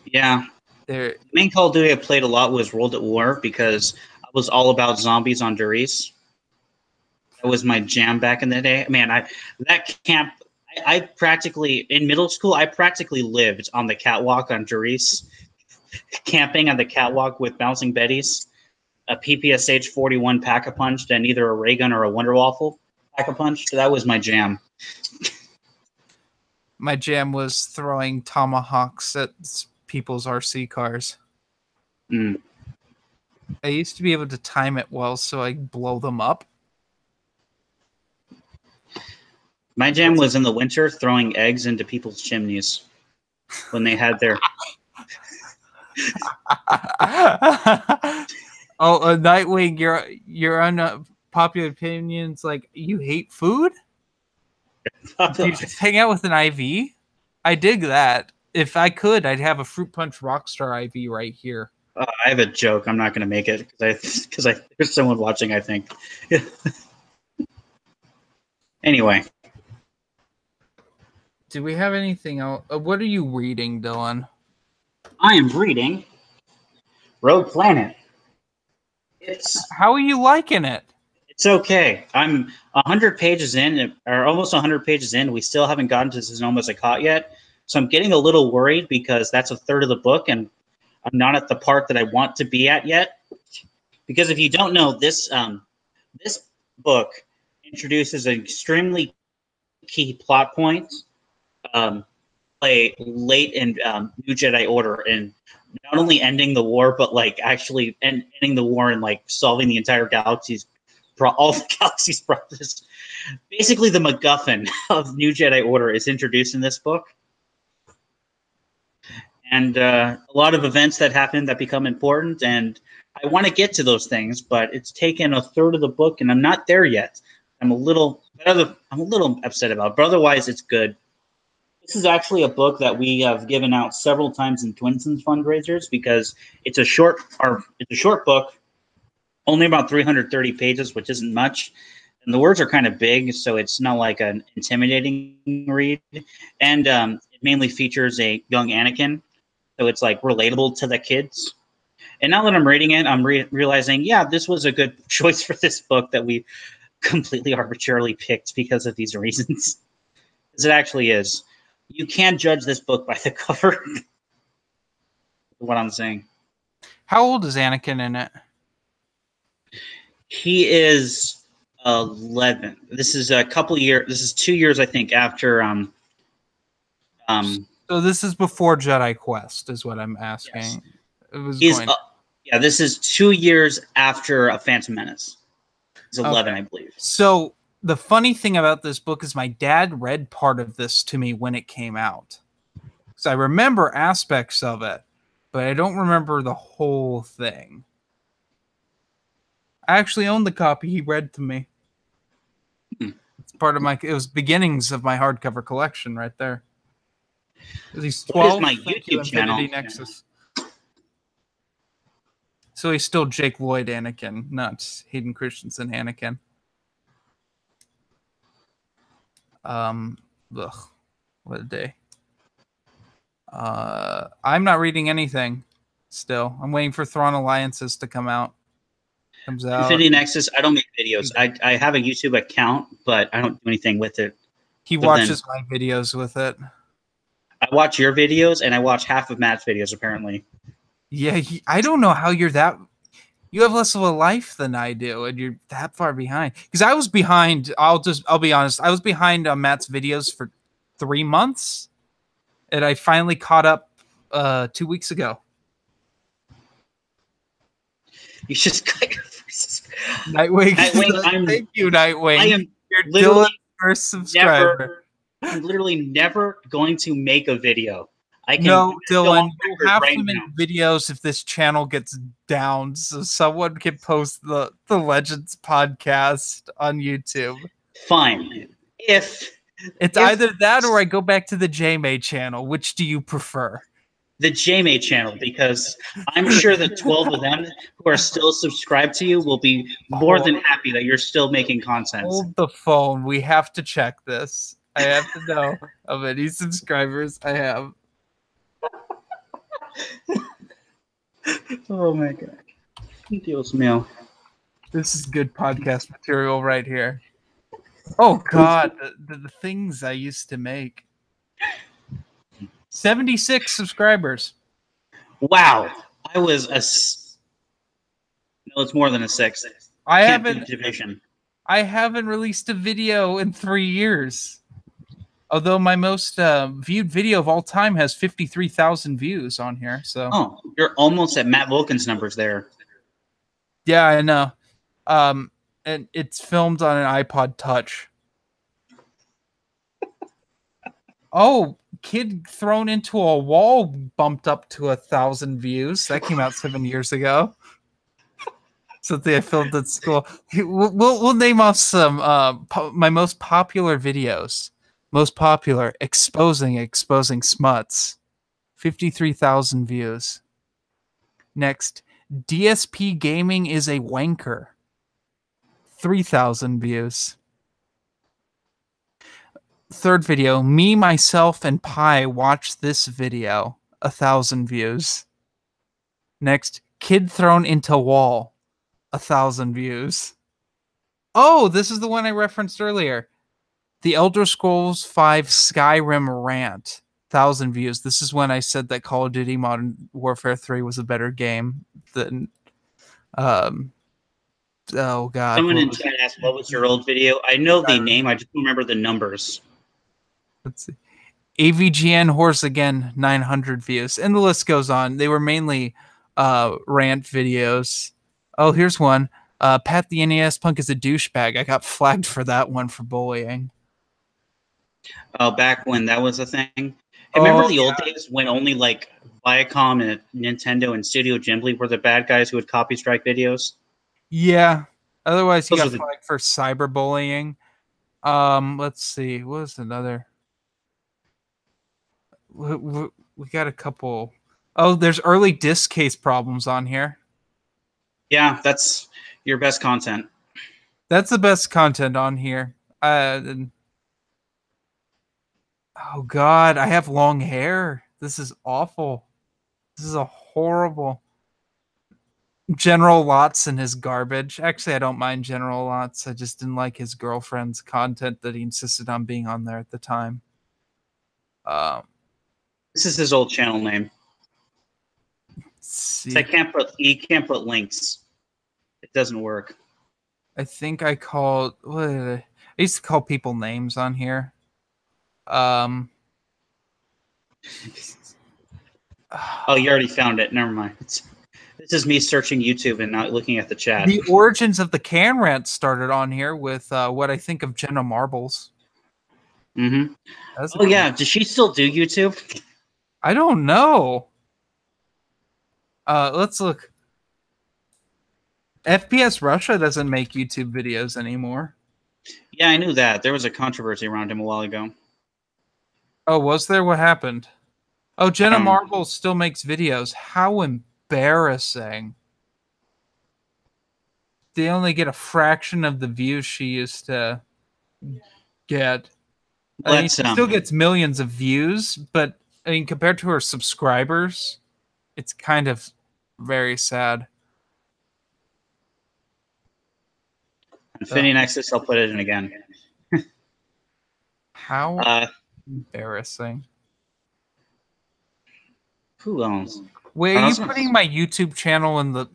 Yeah. The main Call of Duty I played a lot was World at War because I was all about zombies on Durice. That was my jam back in the day. Man, I practically, in middle school, I practically lived on the catwalk on Durice, camping on the catwalk with bouncing betties, a PPSH 41 Pack-a-Punch, and either a ray gun or a Wonder Waffle Pack-a-Punch. That was my jam.
My jam was throwing tomahawks at people's RC cars.
Mm.
I used to be able to time it well so I blow them up.
My jam was in the winter throwing eggs into people's chimneys when they had their...
Oh, Nightwing, your unpopular opinions, like you hate food? Do you just hang out with an IV? I dig that. If I could, I'd have a Fruit Punch Rockstar IV right here.
I have a joke. I'm not going to make it because there's someone watching, I think. Anyway.
Do we have anything else? What are you reading, Dylan?
I am reading Rogue Planet.
How are you liking it?
It's okay. I'm 100 pages in, or almost 100 pages in. We still haven't gotten to Sonoma Zakat yet. So I'm getting a little worried because that's a third of the book, and I'm not at the part that I want to be at yet. Because if you don't know, this book introduces an extremely key plot point late in New Jedi Order, and not only ending the war, but like actually ending the war and like solving the entire galaxy's all the galaxy's problems. Basically, the MacGuffin of New Jedi Order is introduced in this book, and a lot of events that happen that become important. And I want to get to those things, but it's taken a third of the book, and I'm not there yet. I'm a little upset about it, but otherwise it's good. This is actually a book that we have given out several times in Twinsons fundraisers because it's a short book, only about 330 pages, which isn't much. And the words are kind of big, so it's not like an intimidating read. And it mainly features a young Anakin so it's like relatable to the kids. And now that I'm reading it, I'm realizing, yeah, this was a good choice for this book that we completely arbitrarily picked because of these reasons. As it actually is. You can't judge this book by the cover. What I'm saying.
How old is Anakin in it?
He is 11. This is a couple years. This is 2 years, I think, after.
So this is before Jedi Quest, is what I'm asking.
Yes.
It was
yeah, this is 2 years after A Phantom Menace. He's 11, I believe.
So the funny thing about this book is my dad read part of this to me when it came out. So I remember aspects of it, but I don't remember the whole thing. I actually own the copy he read to me. It's part of it was beginnings of my hardcover collection right there. He's 12.
What is my YouTube channel?
Nexus. So he's still Jake Lloyd Anakin, not Hayden Christensen Anakin. What a day. I'm not reading anything still. I'm waiting for Thrawn Alliances to come out. Comes out.
Infinity Nexus, I don't make videos. I have a YouTube account, but I don't do anything with it.
He watches my videos with it.
I watch your videos, and I watch half of Matt's videos, apparently.
Yeah, I don't know how you're that... You have less of a life than I do, and you're that far behind. Because I was behind, I'll be honest, I was behind on Matt's videos for 3 months, and I finally caught up 2 weeks ago.
You just got your
Nightwing. Thank you, Nightwing.
I am
You're Dylan's first subscriber.
I'm literally never going to make a video.
No, Dylan, you have to make videos if this channel gets down, so someone can post the Legends podcast on YouTube.
Fine. If
either that or I go back to the JMay channel, which do you prefer?
The JMay channel, because I'm sure that 12 of them who are still subscribed to you will be more than happy that you're still making content.
Hold the phone. We have to check this. I have to know how many subscribers I have.
Oh my god. Dios mío.
This is good podcast material right here. Oh god, the things I used to make. 76 subscribers.
Wow. I was no, it's more than a 6.
I haven't released a video in 3 years. Although my most viewed video of all time has 53,000 views on here. So
you're almost at Matt Vulcan's numbers there.
Yeah, I know. And it's filmed on an iPod Touch. Kid thrown into a wall bumped up to 1,000 views. That came out 7 years ago. Something I filmed at school. We'll name off some my most popular videos. Most popular, exposing smuts. 53,000 views. Next, DSP Gaming is a wanker. 3,000 views. Third video, me, myself, and Pi watch this video. 1,000 views. Next, kid thrown into wall. 1,000 views. Oh, this is the one I referenced earlier. The Elder Scrolls V Skyrim rant. 1,000 views. This is when I said that Call of Duty Modern Warfare 3 was a better game than... oh, God.
Someone in chat asked, what was your old video? I know the name. I just don't remember the numbers.
Let's see. AVGN Horse again, 900 views. And the list goes on. They were mainly rant videos. Oh, here's one. Pat the NES Punk is a douchebag. I got flagged for that one for bullying.
Oh, back when that was a thing. Remember the old days when only like Viacom and Nintendo and Studio Ghibli were the bad guys who would copy strike videos?
Yeah. Otherwise, he got flagged for cyberbullying. Let's see. What was another? We got a couple. Oh, there's early disk case problems on here.
Yeah, that's your best content.
That's the best content on here. Oh God, I have long hair. This is awful. This is a horrible. General Lots and his garbage. Actually, I don't mind General Lots. I just didn't like his girlfriend's content that he insisted on being on there at the time.
This is his old channel name.
See.
So you can't put links. It doesn't work.
I think I called. I used to call people names on here.
Oh, you already found it. Never mind. This is me searching YouTube and not looking at the chat.
The origins of the Can Rant started on here with what I think of Jenna Marbles.
Mm-hmm. Oh, yeah. Does she still do YouTube?
I don't know. Let's look. FPS Russia doesn't make YouTube videos anymore.
Yeah, I knew that. There was a controversy around him a while ago.
Oh, was there? What happened? Oh, Jenna Marbles still makes videos. How embarrassing. They only get a fraction of the views she used to get. I mean, she still gets millions of views, but I mean, compared to her subscribers, it's kind of very sad.
Infinity Nexus, I'll put it in again.
How embarrassing.
Who owns?
Wait, are you putting my YouTube channel in the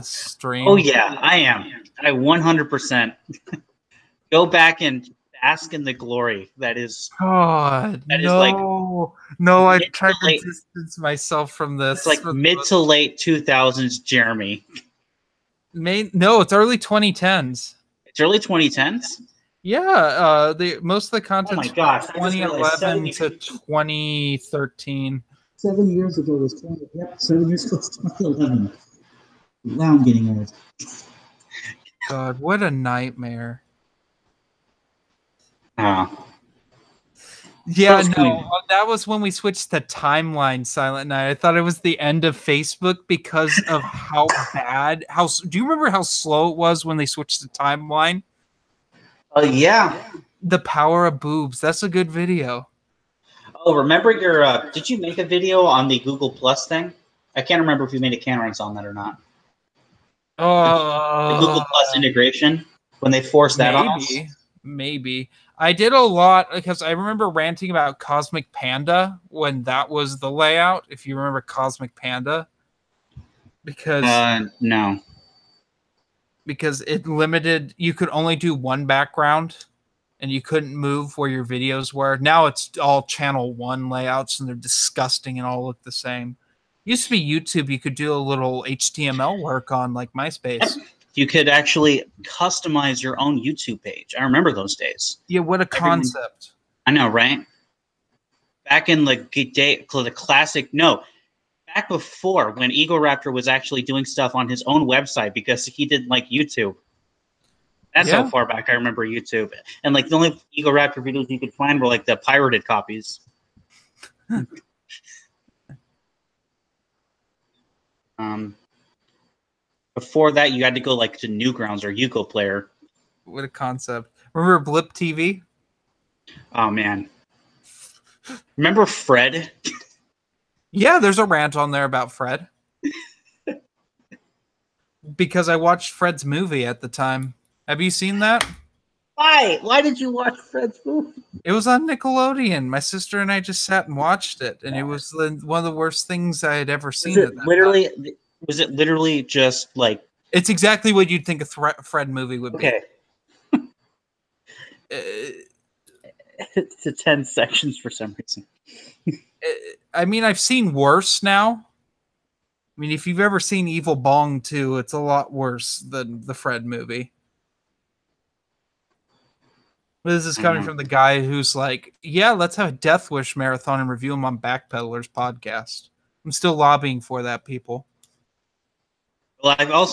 stream?
Oh, yeah, I am. I 100% go back and bask in the glory that is.
God,
that
no,
is like
no, I tried to distance myself from this.
It's like mid to late 2000s, Jeremy.
No, it's early 2010s.
It's early 2010s.
Yeah, most of the content.
Oh my gosh,
2011 to 2013.
7 years ago was 20. Yep, 7 years ago was 2011. Now I'm getting old.
God, what a nightmare.
Oh.
Yeah, no, that was when we switched to timeline Silent Night. I thought it was the end of Facebook because of how bad. Do you remember how slow it was when they switched to timeline?
Yeah.
The power of boobs. That's a good video.
Oh, remember your? Did you make a video on the Google Plus thing? I can't remember if you made a Can-Rants on that or not. The Google Plus integration when they forced that on us?
Maybe. I did a lot because I remember ranting about Cosmic Panda when that was the layout. If you remember Cosmic Panda, because
no,
because it limited. You could only do one background, and you couldn't move where your videos were. Now it's all channel 1 layouts, and they're disgusting and all look the same. Used to be YouTube. You could do a little HTML work on like MySpace.
You could actually customize your own YouTube page. I remember those days.
Yeah, what a concept.
I know, right? Back in the classic, back before when Egoraptor was actually doing stuff on his own website because he didn't like YouTube. That's how far back I remember YouTube. And like the only Egoraptor videos you could find were like the pirated copies. Before that, you had to go like to Newgrounds or Yuko Player.
What a concept! Remember Blip TV?
Oh man, remember Fred?
Yeah, there's a rant on there about Fred. Because I watched Fred's movie at the time. Have you seen that?
Why? Why did you watch Fred's movie?
It was on Nickelodeon. My sister and I just sat and watched it, and it was one of the worst things I had ever seen.
Was it literally just like?
It's exactly what you'd think a Fred movie would be.
Okay. It's to 10 sections for some reason.
I mean, I've seen worse now. I mean, if you've ever seen Evil Bong 2, it's a lot worse than the Fred movie. This is coming from the guy who's like, yeah, let's have a Death Wish marathon and review them on Backpedalers podcast. I'm still lobbying for that, people.
Well, I've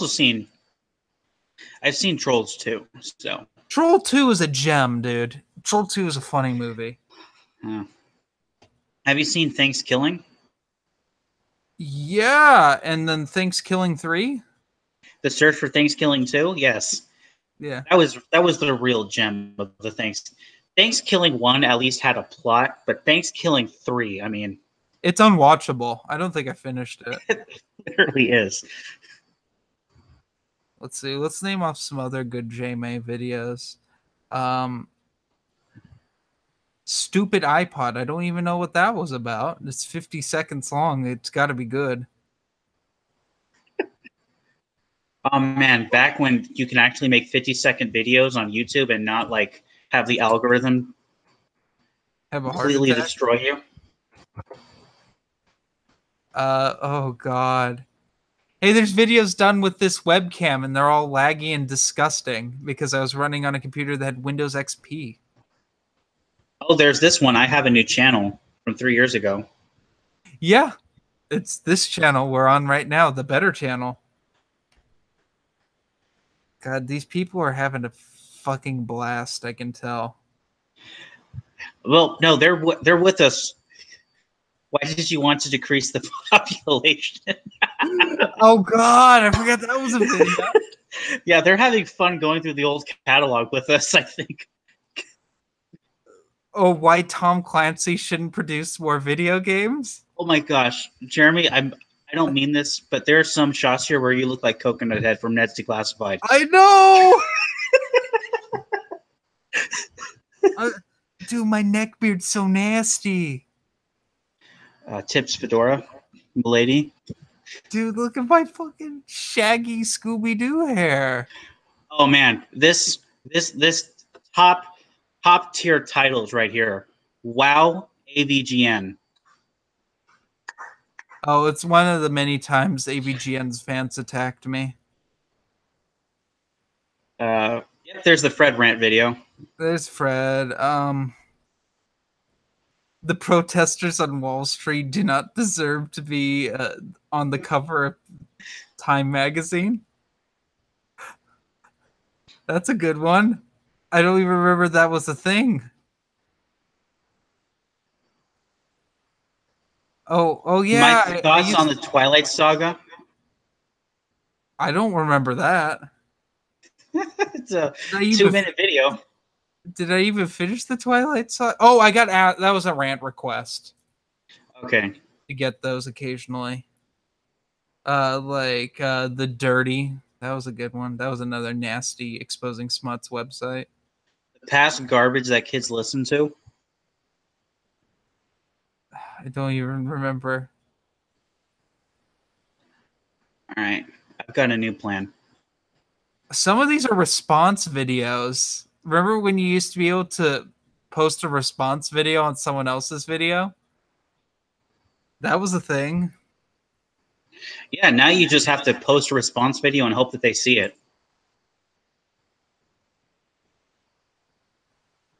seen Trolls 2. So
Troll 2 is a gem, dude. Troll 2 is a funny movie.
Have you seen Thanksgiving?
Yeah, and then Thanksgiving 3?
The Search for Thanksgiving 2? Yes.
Yeah.
That was the real gem of the Thanksgiving 1 at least had a plot, but Thanksgiving 3, I mean,
It's unwatchable. I don't think I finished it.
It literally is.
Let's see. Let's name off some other good JMA videos. Stupid iPod. I don't even know what that was about. It's 50 seconds long. It's got to be good.
Oh man, back when you can actually make 50-second videos on YouTube and not like have the algorithm
Have a heart
completely
attack.
destroy you.
Oh god. Hey, there's videos done with this webcam and they're all laggy and disgusting because I was running on a computer that had Windows XP.
Oh, there's this one. I have a new channel from 3 years ago.
Yeah. It's this channel we're on right now, the better channel. God, these people are having a fucking blast, I can tell.
Well, no, they're with us. Why did you want to decrease the population?
Oh god, I forgot that was a video.
Yeah, they're having fun going through the old catalog with us, I think.
Oh, why Tom Clancy shouldn't produce more video games?
Oh my gosh, Jeremy, I don't mean this, but there are some shots here where you look like Coconut Head from Ned's Declassified.
I know. Dude, my neck beard's so nasty.
Tips Fedora, lady.
Dude, look at my fucking shaggy Scooby-Doo hair.
Oh man, this top tier titles right here. WoW AVGN.
Oh, it's one of the many times AVGN's fans attacked me.
Yep, there's the Fred rant video.
There's Fred. The protesters on Wall Street do not deserve to be on the cover of Time magazine. That's a good one. I don't even remember that was a thing. Oh yeah.
My thoughts on the Twilight Saga.
I don't remember that.
It's a 2-minute video.
Did I even finish the Twilight Saga? Oh, I got that was a rant request.
Okay.
To get those occasionally. The Dirty. That was a good one. That was another nasty exposing smuts website.
The past garbage that kids listen to.
I don't even remember.
All right. I've got a new plan.
Some of these are response videos. Remember when you used to be able to post a response video on someone else's video? That was a thing.
Yeah, now you just have to post a response video and hope that they see it.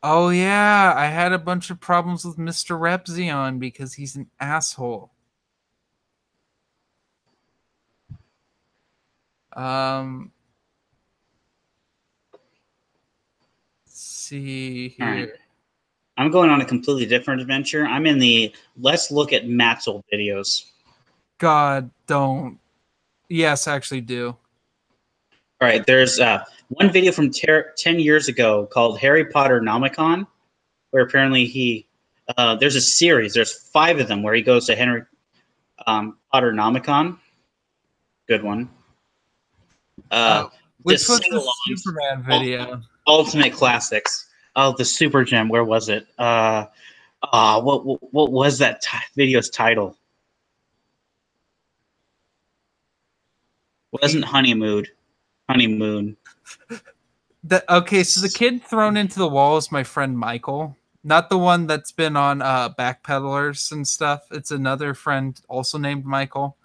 Oh yeah, I had a bunch of problems with Mr. Repzion because he's an asshole. Let's see here.
Right. I'm going on a completely different adventure. I'm in the let's look at Matt's old videos.
God, don't. Yes, actually do.
All right, there's one video from 10 years ago called Harry Potter Nomicon, where apparently there's a series. There's 5 of them where he goes to Harry Potter Nomicon. Good one.
Which was the Superman video?
Ultimate Classics. Oh, the Super Gem. Where was it? What was that video's title? Wasn't Honeymoon.
Okay, so the kid thrown into the wall is my friend Michael. Not the one that's been on Backpedalers and stuff. It's another friend also named Michael.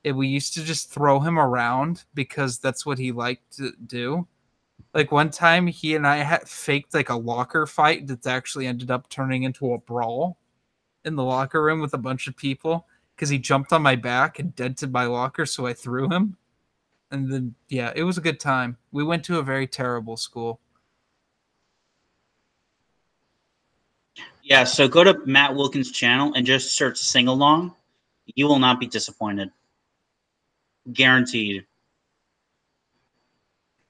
We used to just throw him around because that's what he liked to do. Like one time he and I had faked like a locker fight that's actually ended up turning into a brawl in the locker room with a bunch of people because he jumped on my back and dented my locker, so I threw him. And then, yeah, it was a good time. We went to a very terrible school.
Yeah, so go to Matt Wilkins' channel and just search Sing Along. You will not be disappointed. Guaranteed.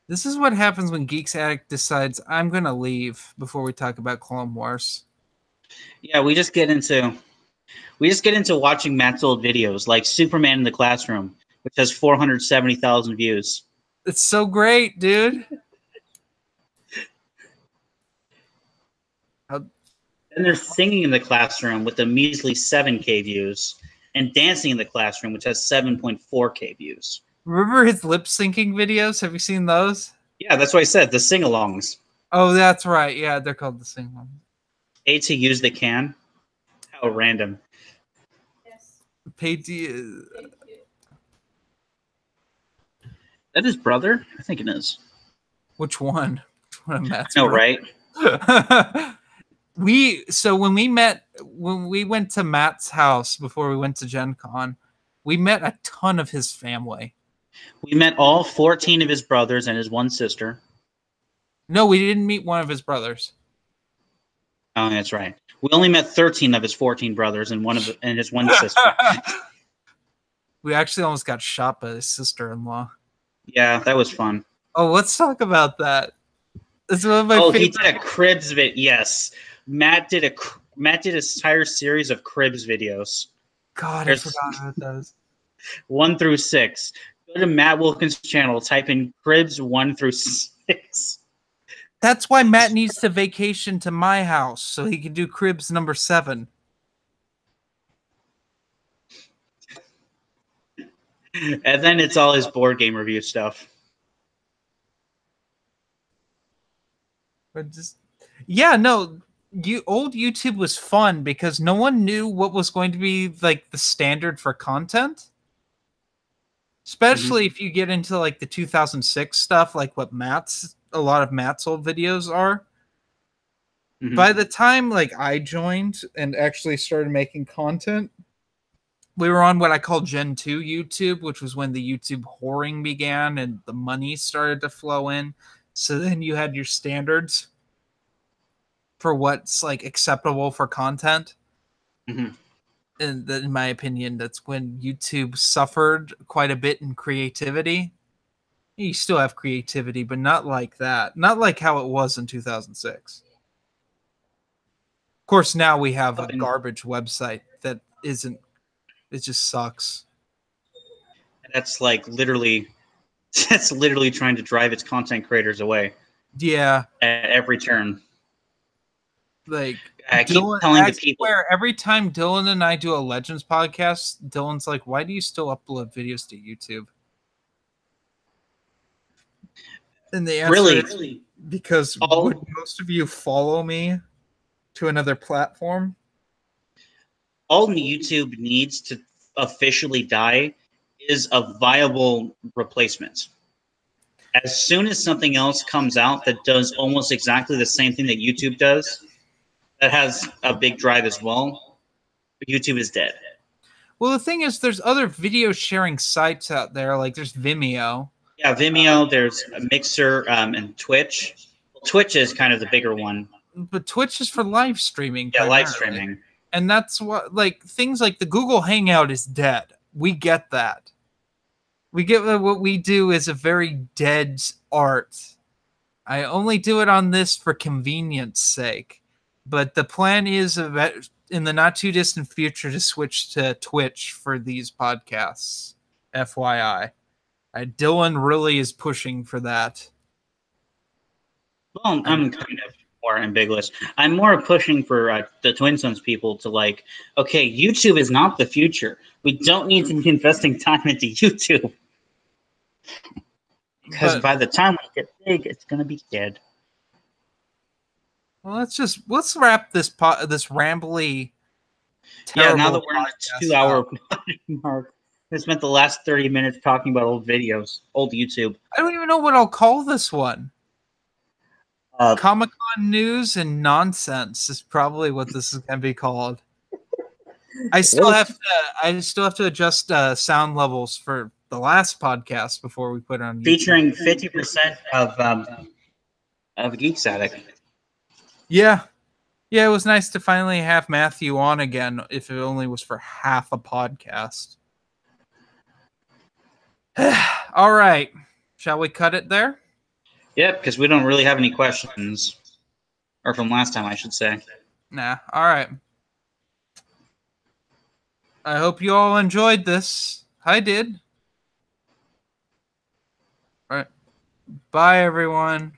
This is what happens when Geeks Addict decides I'm going to leave before we talk about Clone Wars.
Yeah, we just get into We just get into watching Matt's old videos, like Superman in the Classroom, which has 470,000 views.
It's so great, dude.
And they're singing in the classroom with a measly 7K views, and dancing in the classroom, which has 7.4K views.
Remember his lip syncing videos? Have you seen those?
Yeah, that's what I said. The sing-alongs.
Oh, that's right. Yeah, they're called the sing-alongs.
A to use the can. How random.
Paid to
That his brother? I think it is.
which one? Which one of Matt's
No,
brothers?
right?
When we went to Matt's house before we went to Gen Con, we met a ton of his family.
We met all 14 of his brothers and his one sister.
No, we didn't meet one of his brothers.
Oh, that's right. We only met 13 of his 14 brothers and his one sister.
We actually almost got shot by his sister-in-law.
Yeah, that was fun.
Oh, let's talk about that. It's one of my favorite.
He did a Cribs vid. Yes, Matt did an entire series of Cribs videos.
God, I forgot about those.
1 through 6. Go to Matt Wilkins' channel. Type in Cribs 1 through 6.
That's why Matt needs to vacation to my house so he can do Cribs number 7.
And then it's all his board game review stuff.
But just, yeah, no, old YouTube was fun because no one knew what was going to be like the standard for content. Especially if you get into like the 2006 stuff, like what a lot of Matt's old videos are. By the time like I joined and actually started making content, we were on what I call Gen 2 YouTube, which was when the YouTube whoring began and the money started to flow in. So then you had your standards for what's like acceptable for content. And in my opinion, that's when YouTube suffered quite a bit in creativity. You still have creativity, but not like that. Not like how it was in 2006. Of course, now we have a garbage website that isn't. It just sucks.
That's like literally trying to drive its content creators away.
Yeah.
At every turn.
Like
I keep telling the people.
Every time Dylan and I do a Legends podcast, Dylan's like, "Why do you still upload videos to YouTube?" And the answer is because would most of you follow me to another platform?
All YouTube needs to officially die is a viable replacement. As soon as something else comes out that does almost exactly the same thing that YouTube does, that has a big drive as well, YouTube is dead.
Well, the thing is, there's other video sharing sites out there. Like there's Vimeo.
Yeah, Vimeo. There's Mixer and Twitch. Twitch is kind of the bigger one.
But Twitch is for live streaming.
Yeah, live streaming.
And that's what, like, things like the Google Hangout is dead. We get that. We get that what we do is a very dead art. I only do it on this for convenience sake. But the plan is in the not too distant future to switch to Twitch for these podcasts. FYI. Dylan really is pushing for that.
Well, I'm kind of more ambiguous. I'm more pushing for the Twin Sons people to like, okay, YouTube is not the future. We don't need to be investing time into YouTube. Because by the time we get big, it's going to be dead.
Well, let's wrap this rambly.
Yeah, now that we're in the 2-hour mark, we spent the last 30 minutes talking about old videos, old YouTube.
I don't even know what I'll call this one. Comicon news and nonsense is probably what this is going to be called. I still have to adjust sound levels for the last podcast before we put it on YouTube.
Featuring 50% of Geek Static.
Yeah. Yeah, it was nice to finally have Matthew on again, if it only was for half a podcast. All right. Shall we cut it there?
Yep, because we don't really have any questions. Or from last time, I should say.
Nah. All right. I hope you all enjoyed this. I did. All right. Bye, everyone.